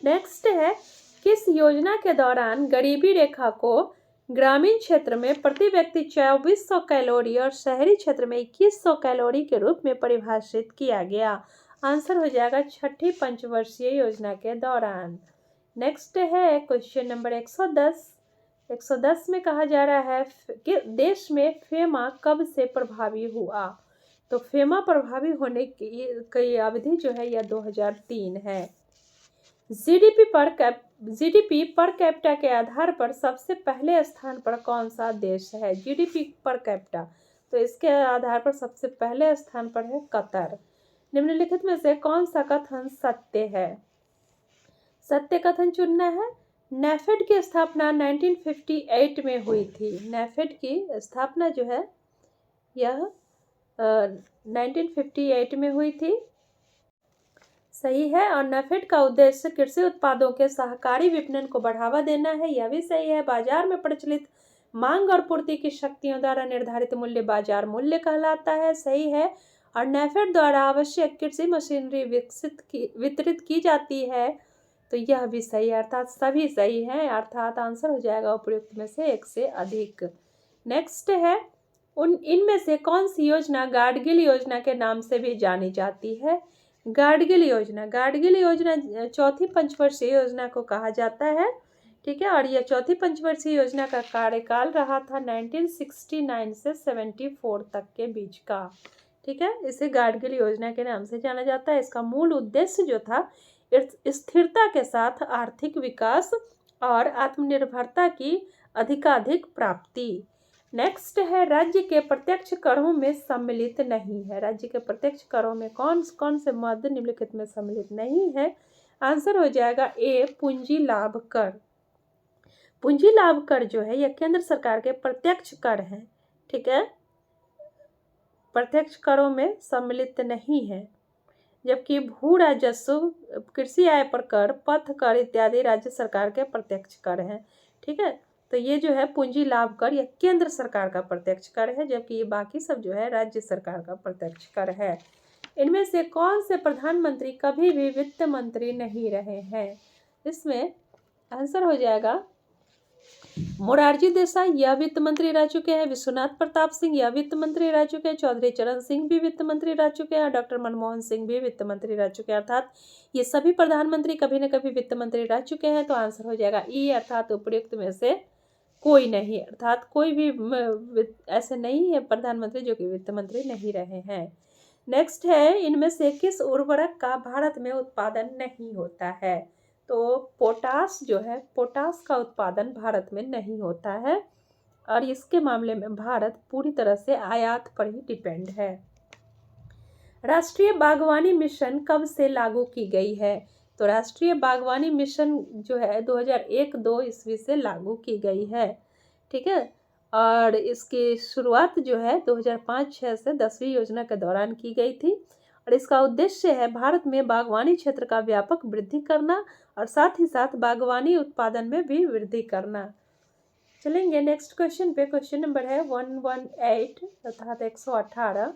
नेक्स्ट है, किस योजना के दौरान गरीबी रेखा को ग्रामीण क्षेत्र में प्रति व्यक्ति 2400 कैलोरी और शहरी क्षेत्र में 2100 कैलोरी के रूप में परिभाषित किया गया? आंसर हो जाएगा छठी पंचवर्षीय योजना के दौरान। नेक्स्ट है क्वेश्चन नंबर 110। 110 में कहा जा रहा है कि देश में फेमा कब से प्रभावी हुआ? तो फेमा प्रभावी होने की अवधि जो है यह 2003 है। जीडीपी पर कैपिटा के आधार पर सबसे पहले स्थान पर कौन सा देश है? जीडीपी पर कैपिटा, तो इसके आधार पर सबसे पहले स्थान पर है कतर। निम्नलिखित में से कौन सा कथन सत्य है? सत्य कथन चुनना है। नेफेड की स्थापना 1958 में हुई थी। नेफेड की स्थापना जो है यह 1958 में हुई थी, सही है। और नेफेड का उद्देश्य कृषि उत्पादों के सहकारी विपणन को बढ़ावा देना है, यह भी सही है। बाजार में प्रचलित मांग और पूर्ति की शक्तियों द्वारा निर्धारित मूल्य बाजार मूल्य कहलाता है, सही है। और नेफेड द्वारा आवश्यक कृषि मशीनरी वितरित की जाती है। तो यह भी सही है, अर्थात सभी सही है, अर्थात आंसर हो जाएगा उपयुक्त में से एक से अधिक। नेक्स्ट है, इनमें से कौन सी योजना गाडगिल योजना के नाम से भी जानी जाती है? गाडगिल योजना चौथी पंचवर्षीय योजना को कहा जाता है। ठीक है, और यह चौथी पंचवर्षीय योजना का कार्यकाल रहा था 1969 से 74 तक के बीच का। ठीक है, इसे गाडगिल योजना के नाम से जाना जाता है। इसका मूल उद्देश्य जो था स्थिरता के साथ आर्थिक विकास और आत्मनिर्भरता की अधिकाधिक प्राप्ति। नेक्स्ट है, राज्य के प्रत्यक्ष करों में सम्मिलित नहीं है। राज्य के प्रत्यक्ष करों में कौन कौन से मद निम्नलिखित में सम्मिलित नहीं है? आंसर हो जाएगा ए, पूंजी लाभ कर। पूंजी लाभ कर जो है यह केंद्र सरकार के प्रत्यक्ष कर हैं। ठीक है, प्रत्यक्ष करों में सम्मिलित नहीं है। जबकि भू राजस्व, कृषि आय पर कर, पथ कर इत्यादि राज्य सरकार के प्रत्यक्ष कर हैं। ठीक है, तो ये जो है पूंजी लाभ कर यह केंद्र सरकार का प्रत्यक्ष कर है, जबकि ये बाकी सब जो है राज्य सरकार का प्रत्यक्ष कर है। इनमें से कौन से प्रधानमंत्री कभी भी वित्त मंत्री नहीं रहे हैं? इसमें आंसर हो जाएगा मोरारजी देसाई, यह वित्त मंत्री रह चुके हैं। विश्वनाथ प्रताप सिंह, यह वित्त मंत्री रह चुके हैं। चौधरी चरण सिंह भी वित्त मंत्री रह चुके हैं। डॉक्टर मनमोहन सिंह भी वित्त मंत्री रह चुके हैं। अर्थात ये सभी प्रधानमंत्री कभी न कभी वित्त मंत्री रह चुके हैं। तो आंसर हो जाएगा ई, अर्थात उपयुक्त में से कोई नहीं, अर्थात कोई भी ऐसे नहीं है प्रधानमंत्री जो कि वित्त मंत्री नहीं रहे हैं। नेक्स्ट है, इनमें से किस उर्वरक का भारत में उत्पादन नहीं होता है? तो पोटास जो है, पोटास का उत्पादन भारत में नहीं होता है, और इसके मामले में भारत पूरी तरह से आयात पर ही डिपेंड है। राष्ट्रीय बागवानी मिशन कब से लागू की गई है? तो राष्ट्रीय बागवानी मिशन जो है 2001-2 ईस्वी से लागू की गई है। ठीक है, और इसकी शुरुआत जो है 2005-6 से 10वीं योजना के दौरान की गई थी, और इसका उद्देश्य है भारत में बागवानी क्षेत्र का व्यापक वृद्धि करना और साथ ही साथ बागवानी उत्पादन में भी वृद्धि करना। चलेंगे नेक्स्ट क्वेश्चन पे। क्वेश्चन नंबर है 118 अर्थात 118।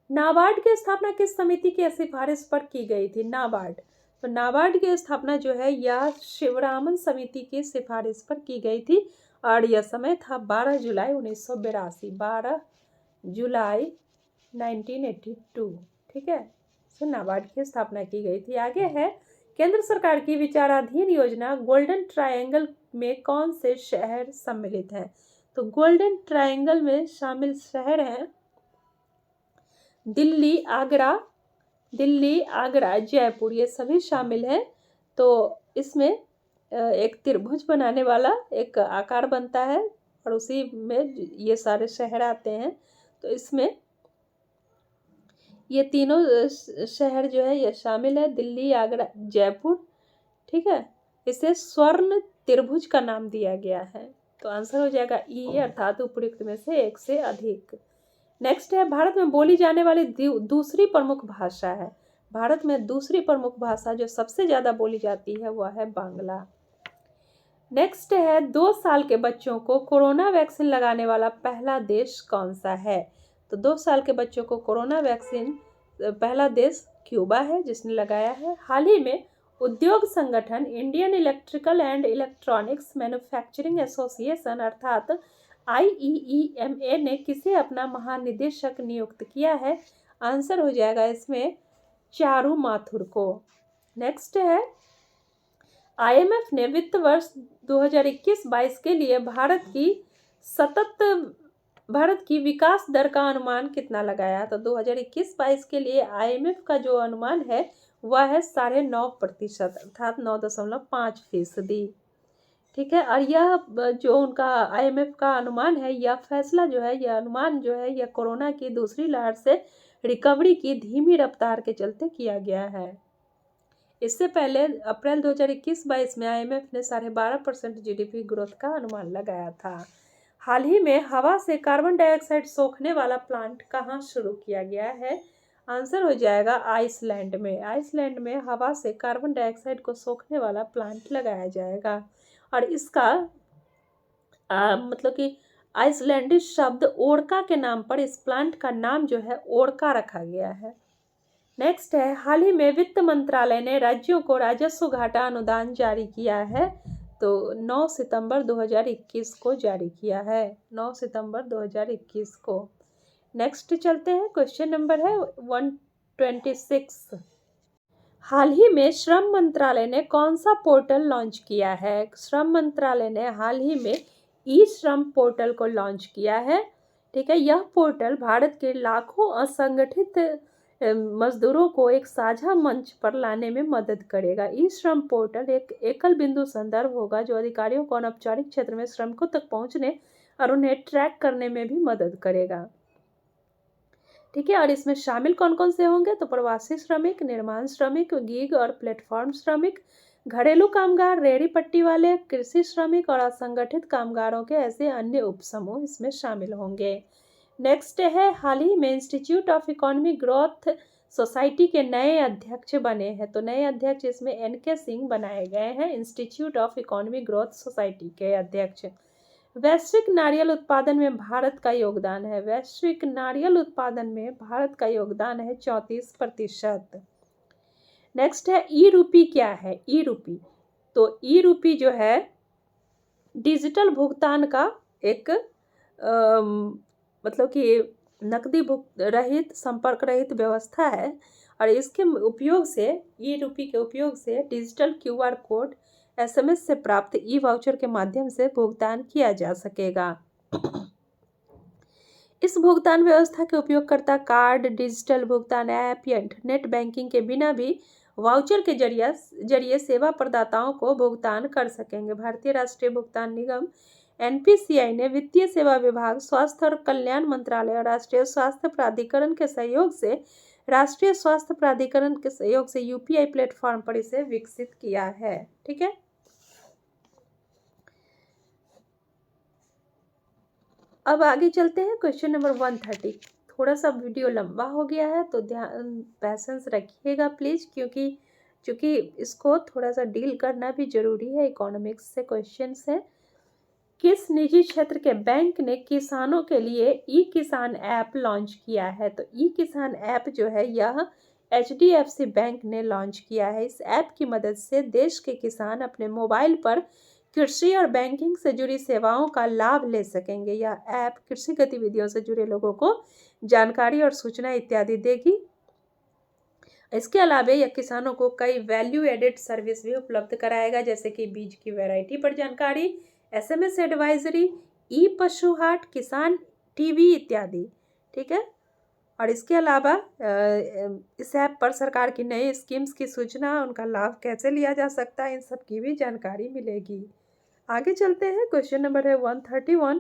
नाबार्ड की स्थापना किस समिति की सिफारिश पर की गई थी? नाबार्ड, तो नाबार्ड की स्थापना जो है यह शिवरामन समिति की सिफारिश पर की गई थी, और यह समय था 12 जुलाई 1982, 12 जुलाई 1982। ठीक है, तो नाबार्ड की स्थापना की गई थी। आगे है, केंद्र सरकार की विचाराधीन योजना गोल्डन ट्रायंगल में कौन से शहर सम्मिलित हैं? तो गोल्डन ट्रायंगल में शामिल शहर हैं दिल्ली, आगरा, जयपुर, ये सभी शामिल हैं। तो इसमें एक त्रिभुज बनाने वाला एक आकार बनता है, और उसी में ये सारे शहर आते हैं। तो इसमें ये तीनों शहर जो है ये शामिल है, दिल्ली, आगरा, जयपुर। ठीक है, इसे स्वर्ण त्रिभुज का नाम दिया गया है। तो आंसर हो जाएगा ई, अर्थात उपयुक्त में से एक से अधिक। नेक्स्ट है, भारत में बोली जाने वाली दूसरी प्रमुख भाषा है। भारत में दूसरी प्रमुख भाषा जो सबसे ज्यादा बोली जाती है वह है बांग्ला। नेक्स्ट है, 2 साल के बच्चों को कोरोना वैक्सीन लगाने वाला पहला देश कौन सा है? तो 2 साल के बच्चों को कोरोना वैक्सीन पहला देश क्यूबा है जिसने लगाया है। हाल ही में उद्योग संगठन Indian electrical and electronics manufacturing association अर्थात IEEMA ने किसे अपना महानिदेशक नियुक्त किया है? आंसर हो जाएगा इसमें चारू माथुर को। नेक्स्ट है, IMF ने वित्त वर्ष 2021-22 के लिए भारत की विकास दर का अनुमान कितना लगाया? तो 2021-22 के लिए IMF का जो अनुमान है वह है 9.5%, अर्थात 9.5%। ठीक है, और यह जो उनका IMF का अनुमान है, यह फैसला जो है, यह अनुमान जो है, यह कोरोना की दूसरी लहर से रिकवरी की धीमी रफ्तार के चलते किया गया है। इससे पहले अप्रैल 2021-22 में IMF ने 12.5% GDP ग्रोथ का अनुमान लगाया था। हाल ही में हवा से कार्बन डाइऑक्साइड सोखने वाला प्लांट कहाँ शुरू किया गया है? आंसर हो जाएगा आइसलैंड में। आइसलैंड में हवा से कार्बन डाइऑक्साइड को सोखने वाला प्लांट लगाया जाएगा, और इसका मतलब कि आइसलैंडिश शब्द ओरका के नाम पर इस प्लांट का नाम जो है ओरका रखा गया है। नेक्स्ट है, हाल ही में वित्त मंत्रालय ने राज्यों को राजस्व घाटा अनुदान जारी किया है। तो 9 सितंबर 2021 को जारी किया है, 9 सितंबर 2021 को। नेक्स्ट चलते हैं, क्वेश्चन नंबर है 126। हाल ही में श्रम मंत्रालय ने कौन सा पोर्टल लॉन्च किया है? श्रम मंत्रालय ने हाल ही में ई श्रम पोर्टल को लॉन्च किया है। ठीक है, यह पोर्टल भारत के लाखों असंगठित मजदूरों को एक साझा मंच पर लाने में मदद करेगा। ई श्रम पोर्टल एक एकल बिंदु संदर्भ होगा जो अधिकारियों को अनौपचारिक क्षेत्र में श्रमिकों तक पहुंचने और उन्हें ट्रैक करने में भी मदद करेगा। ठीक है, और इसमें शामिल कौन कौन से होंगे? तो प्रवासी श्रमिक, निर्माण श्रमिक, गीग और प्लेटफॉर्म श्रमिक, घरेलू कामगार, रेहड़ी पट्टी वाले, कृषि श्रमिक और असंगठित कामगारों के ऐसे अन्य उपसमूह इसमें शामिल होंगे। नेक्स्ट है, हाल ही में institute of economic growth society के नए अध्यक्ष बने हैं। तो नए अध्यक्ष इसमें NK सिंह बनाए गए हैं, institute of economic growth society के अध्यक्ष। वैश्विक नारियल उत्पादन में भारत का योगदान है, वैश्विक नारियल उत्पादन में भारत का योगदान है 34%। नेक्स्ट है, ई रूपी क्या है? ई रूपी, तो ई रूपी जो है डिजिटल भुगतान का एक मतलब कि नकदी रहित, संपर्क रहित व्यवस्था है, और इसके उपयोग से, ई रूपी के उपयोग से डिजिटल QR कोड, SMS से प्राप्त ई वाउचर के माध्यम से भुगतान किया जा सकेगा। इस भुगतान व्यवस्था के उपयोगकर्ता कार्ड, डिजिटल भुगतान ऐप या इंटरनेट बैंकिंग के बिना भी वाउचर के जरिए सेवा प्रदाताओं को भुगतान कर सकेंगे। भारतीय राष्ट्रीय भुगतान निगम NPCI ने वित्तीय सेवा विभाग, स्वास्थ्य और कल्याण मंत्रालय और राष्ट्रीय स्वास्थ्य प्राधिकरण के सहयोग से UPI प्लेटफॉर्म पर इसे विकसित किया है। ठीक है, अब आगे चलते हैं, क्वेश्चन नंबर 130। थोड़ा सा वीडियो लंबा हो गया है तो ध्यान, पैसेंस रखिएगा प्लीज़, क्योंकि इसको थोड़ा सा डील करना भी जरूरी है, इकोनॉमिक्स से क्वेश्चन है। किस निजी क्षेत्र के बैंक ने किसानों के लिए ई किसान ऐप लॉन्च किया है? तो ई किसान ऐप जो है यह HDFC बैंक ने लॉन्च किया है। इस ऐप की मदद से देश के किसान अपने मोबाइल पर कृषि और बैंकिंग से जुड़ी सेवाओं का लाभ ले सकेंगे। यह ऐप कृषि गतिविधियों से जुड़े लोगों को जानकारी और सूचना इत्यादि देगी। इसके अलावा यह किसानों को कई वैल्यू एडेड सर्विस भी उपलब्ध कराएगा, जैसे कि बीज की वैरायटी पर जानकारी, SMS एडवाइजरी, ई पशु हाट, किसान TV इत्यादि। ठीक है, और इसके अलावा इस ऐप पर सरकार की नई स्कीम्स की सूचना, उनका लाभ कैसे लिया जा सकता है, इन सब की भी जानकारी मिलेगी। आगे चलते हैं, क्वेश्चन नंबर है 131।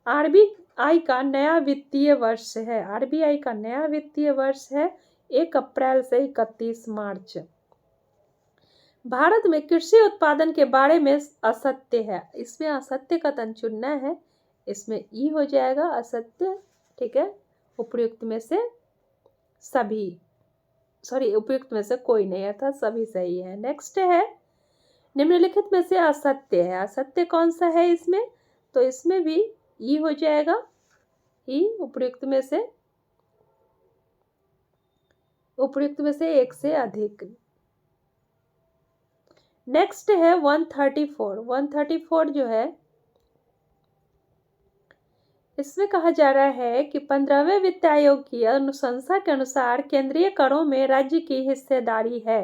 RBI का नया वित्तीय वर्ष है, RBI का नया वित्तीय वर्ष है 1 अप्रैल से 31 मार्च। भारत में कृषि उत्पादन के बारे में असत्य है, इसमें असत्य का तन चुनना है, इसमें ई हो जाएगा असत्य। ठीक है, उपयुक्त में से उपयुक्त में से कोई नहीं, अर्थात सभी सही है। नेक्स्ट है, निम्नलिखित में से असत्य है, असत्य कौन सा है इसमें? तो इसमें भी ई हो जाएगा, ई उपयुक्त में से एक से अधिक। नेक्स्ट है 134 जो है, इसमें कहा जा रहा है कि 15वें वित्त आयोग की अनुशंसा के अनुसार केंद्रीय करों में राज्य की हिस्सेदारी है।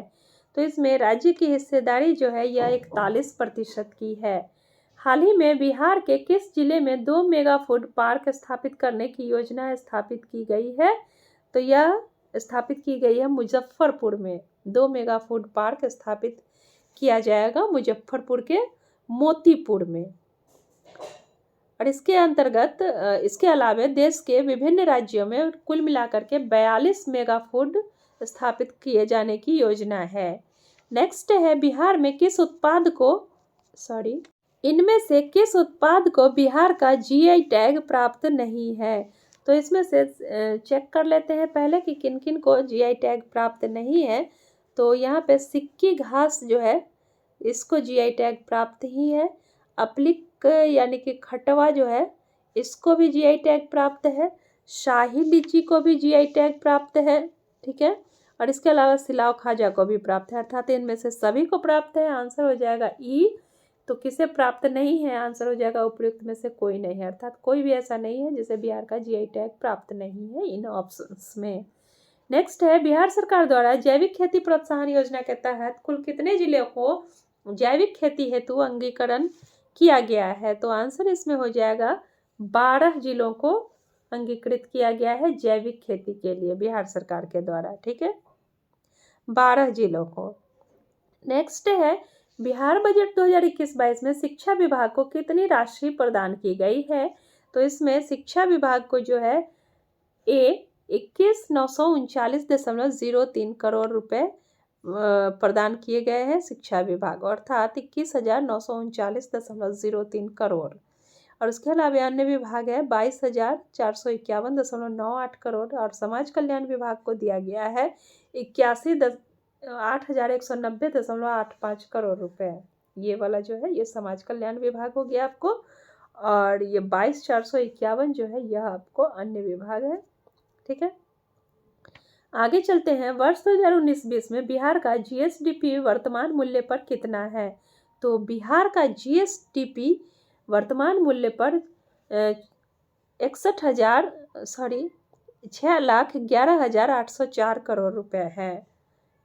तो इसमें राज्य की हिस्सेदारी जो है यह 41% की है। हाल ही में बिहार के किस जिले में 2 मेगा फूड पार्क स्थापित करने की योजना स्थापित की गई है? तो यह स्थापित की गई है मुजफ्फरपुर में। 2 मेगा फूड पार्क स्थापित किया जाएगा मुजफ्फरपुर के मोतीपुर में। और इसके अंतर्गत इसके अलावा देश के विभिन्न राज्यों में कुल मिलाकर के 42 मेगा फूड स्थापित किए जाने की योजना है। नेक्स्ट है, बिहार में इनमें से किस उत्पाद को बिहार का GI टैग प्राप्त नहीं है? तो इसमें से चेक कर लेते हैं पहले कि किन किन को GI टैग प्राप्त नहीं है। तो यहाँ पे सिक्की घास जो है इसको GI टैग प्राप्त ही है। अप्लिक यानी कि खटवा जो है इसको भी जीआई टैग प्राप्त है। शाही लीची को भी जीआई टैग प्राप्त है। ठीक है, और इसके अलावा सिलाव खाजा को भी प्राप्त है, अर्थात इनमें से सभी को प्राप्त है। आंसर हो जाएगा ई। तो किसे प्राप्त नहीं है, आंसर हो जाएगा उपयुक्त में से कोई नहीं है, अर्थात कोई भी ऐसा नहीं है जिसे बिहार का जीआई टैग प्राप्त नहीं है इन ऑप्शंस में। नेक्स्ट है, बिहार सरकार द्वारा जैविक खेती प्रोत्साहन योजना के तहत कुल कितने जिले को जैविक खेती हेतु अंगीकरण किया गया है? तो आंसर इसमें हो जाएगा 12 जिलों को अंगीकृत किया गया है जैविक खेती के लिए बिहार सरकार के द्वारा। ठीक है, 12 जिलों को। नेक्स्ट है, बिहार बजट 2021-22 में शिक्षा विभाग को कितनी राशि प्रदान की गई है? तो इसमें शिक्षा विभाग को जो है 21,939.03 करोड़ रुपए प्रदान किए गए हैं शिक्षा विभाग, अर्थात 21,939.03 करोड़। और उसके अलावा अन्य विभाग है 22,451.98 करोड़, और समाज कल्याण विभाग को दिया गया है 8,190.85 करोड़ रुपए। ये वाला जो है ये समाज कल्याण विभाग हो गया आपको, और ये 22,451 जो है यह आपको अन्य विभाग है। ठीक है, आगे चलते हैं। वर्ष 2019-20 में बिहार का जीएसडीपी वर्तमान मूल्य पर कितना है? तो बिहार का जीएसडीपी वर्तमान मूल्य पर 6,11,804 करोड़ रुपए है।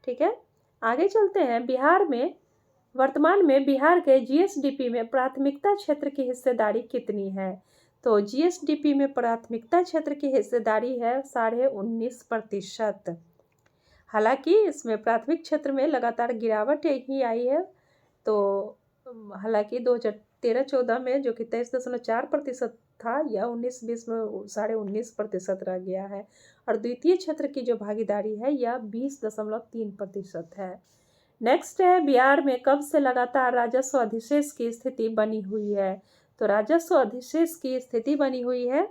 ठीक है, आगे चलते हैं। बिहार में वर्तमान में बिहार के जीएसडीपी में प्राथमिकता क्षेत्र की हिस्सेदारी कितनी है? तो जीएसडीपी में प्राथमिकता क्षेत्र की हिस्सेदारी है 19.5%। हालांकि इसमें प्राथमिक क्षेत्र में लगातार गिरावट ही आई है। तो हालांकि 2013-14 में जो कि 23.4% था, यह 19-20 में 19.5% रह गया है, और द्वितीय क्षेत्र की जो भागीदारी है यह 20.3% है। नेक्स्ट है, बिहार में कब से लगातार राजस्व अधिशेष की स्थिति बनी हुई है? तो राजस्व अधिशेष की स्थिति बनी हुई है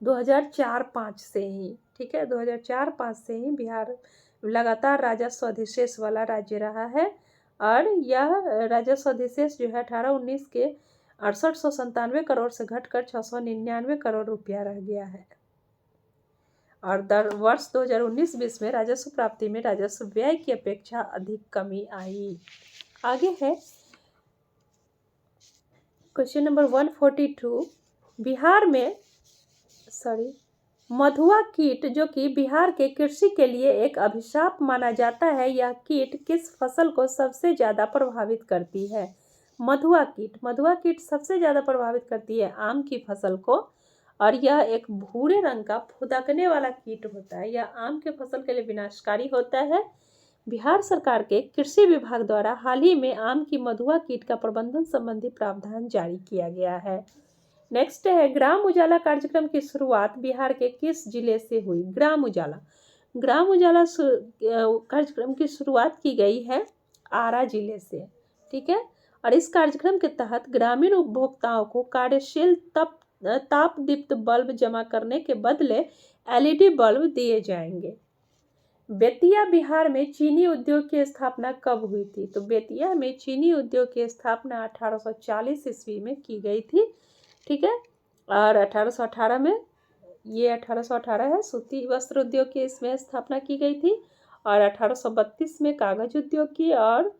2004-05 से ही। ठीक है, 2004-05 से ही बिहार लगातार राजस्व अधिशेष वाला राज्य रहा है, और यह राजस्व अधिशेष जो है 18-19 के 6897 करोड़ से घटकर 699 करोड़ रुपया रह गया है। और वर्ष 2019-20 में राजस्व प्राप्ति में राजस्व व्यय की अपेक्षा अधिक कमी आई। आगे है क्वेश्चन नंबर 142। बिहार में मधुआ कीट जो कि बिहार के कृषि के लिए एक अभिशाप माना जाता है, यह कीट किस फसल को सबसे ज़्यादा प्रभावित करती है? मधुआ कीट सबसे ज़्यादा प्रभावित करती है आम की फसल को, और यह एक भूरे रंग का फुदकने वाला कीट होता है। यह आम के फसल के लिए विनाशकारी होता है। बिहार सरकार के कृषि विभाग द्वारा हाल ही में आम की मधुआ कीट का प्रबंधन संबंधी प्रावधान जारी किया गया है। नेक्स्ट है, ग्राम उजाला कार्यक्रम की शुरुआत बिहार के किस जिले से हुई? ग्राम उजाला कार्यक्रम की शुरुआत की गई है आरा जिले से। ठीक है, और इस कार्यक्रम के तहत ग्रामीण उपभोक्ताओं को कार्यशील तापदीप्त बल्ब जमा करने के बदले एलईडी बल्ब दिए जाएंगे। बेतिया बिहार में चीनी उद्योग की स्थापना कब हुई थी? तो बेतिया में चीनी उद्योग की स्थापना 1840 ईस्वी में की गई थी। ठीक है, और 1818 में, ये 1818 है, सूती वस्त्र उद्योग की इसमें स्थापना की गई थी, और 1832 में कागज उद्योग की, और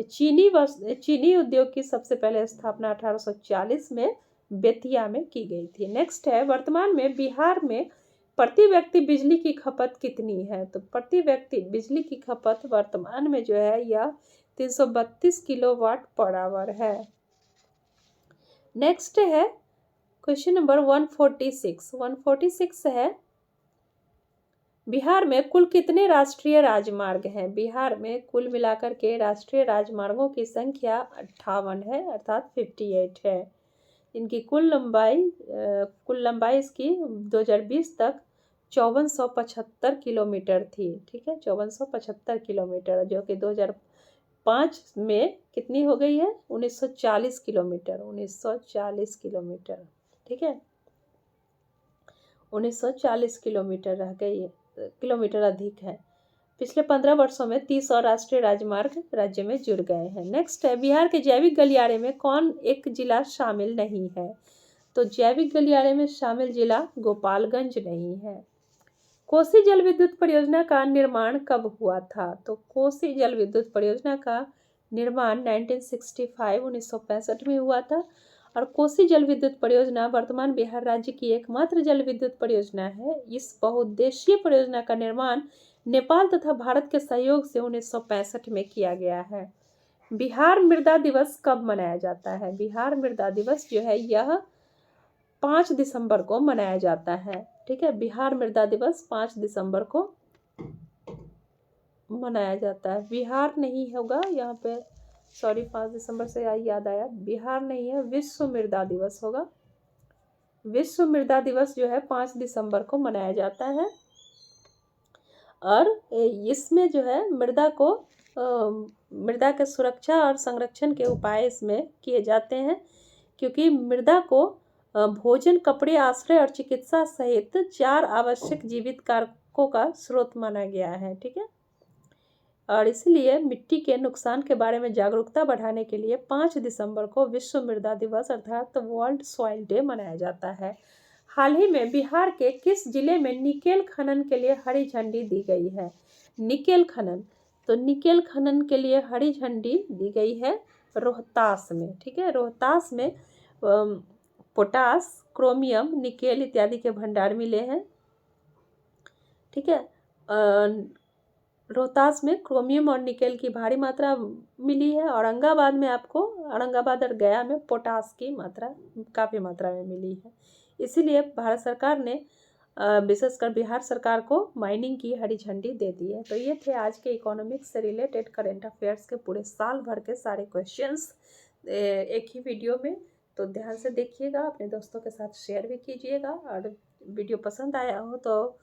चीनी उद्योग की सबसे पहले स्थापना 1840 में बेतिया में की गई थी। नेक्स्ट है, वर्तमान में बिहार में प्रति व्यक्ति बिजली की खपत कितनी है? तो प्रति व्यक्ति बिजली की खपत वर्तमान में जो है यह 332 किलोवाट पर आवर है। नेक्स्ट है क्वेश्चन नंबर 146 है, बिहार में कुल कितने राष्ट्रीय राजमार्ग हैं? बिहार में कुल मिलाकर के राष्ट्रीय राजमार्गों की संख्या 58 है, अर्थात 58 है। इनकी कुल लंबाई इसकी 2020 तक 5475 किलोमीटर थी। ठीक है, 5475 किलोमीटर, जो कि 2005 में कितनी हो गई है? 1940 किलोमीटर। 1940 किलोमीटर। ठीक है, 1940 किलोमीटर रह गई, किलोमीटर अधिक है। पिछले 15 वर्षों में 30 और राष्ट्रीय राजमार्ग राज्य में जुड़ गए हैं। नेक्स्ट है, बिहार के जैविक गलियारे में कौन एक जिला शामिल नहीं है? तो जैविक गलियारे में शामिल जिला गोपालगंज नहीं है। कोसी जल विद्युत परियोजना का निर्माण कब हुआ था? तो कोसी जल विद्युत परियोजना का निर्माण 1965 में हुआ था। और कोसी जल विद्युत परियोजना वर्तमान बिहार राज्य की एकमात्र जल विद्युत परियोजना है। इस बहुउद्देशीय परियोजना का निर्माण नेपाल तथा भारत के सहयोग से 1965 में किया गया है। बिहार मृदा दिवस कब मनाया जाता है? बिहार मृदा दिवस जो है यह 5 दिसंबर को मनाया जाता है। ठीक है, बिहार मृदा दिवस 5 दिसंबर को मनाया जाता है। बिहार नहीं होगा यहाँ पे, सॉरी, 5 दिसंबर से याद आया, बिहार नहीं है, विश्व मृदा दिवस होगा। विश्व मृदा दिवस जो है 5 दिसंबर को मनाया जाता है। और इसमें जो है मृदा के सुरक्षा और संरक्षण के उपाय इसमें किए जाते हैं, क्योंकि मृदा को भोजन, कपड़े, आश्रय और चिकित्सा सहित 4 आवश्यक जीवित कारकों का स्रोत माना गया है। ठीक है, और इसलिए मिट्टी के नुकसान के बारे में जागरूकता बढ़ाने के लिए 5 दिसंबर को विश्व मृदा दिवस अर्थात वर्ल्ड सॉइल डे मनाया जाता है। हाल ही में बिहार के किस जिले में निकेल खनन के लिए हरी झंडी दी गई है? निकेल खनन, तो निकेल खनन के लिए हरी झंडी दी गई है रोहतास में। ठीक है, रोहतास में पोटास, क्रोमियम, निकेल इत्यादि के भंडार मिले हैं। ठीक है, रोहतास में क्रोमियम और निकेल की भारी मात्रा मिली है। औरंगाबाद में आपको, औरंगाबाद और गया में पोटास की मात्रा काफ़ी मात्रा में मिली है। इसीलिए भारत सरकार ने विशेषकर बिहार सरकार को माइनिंग की हरी झंडी दे दी है। तो ये थे आज के इकोनॉमिक्स से रिलेटेड करंट अफेयर्स के पूरे साल भर के सारे क्वेश्चंस एक ही वीडियो में। तो ध्यान से देखिएगा, अपने दोस्तों के साथ शेयर भी कीजिएगा, और वीडियो पसंद आया हो तो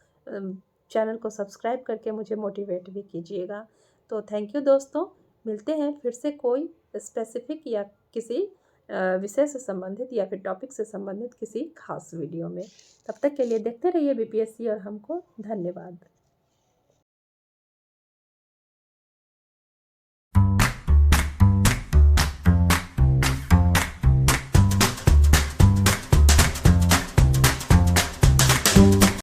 चैनल को सब्सक्राइब करके मुझे मोटिवेट भी कीजिएगा। तो थैंक यू दोस्तों, मिलते हैं फिर से कोई स्पेसिफिक या किसी विषय से संबंधित या फिर टॉपिक से संबंधित किसी खास वीडियो में। तब तक के लिए देखते रहिए बीपीएससी और हमको। धन्यवाद।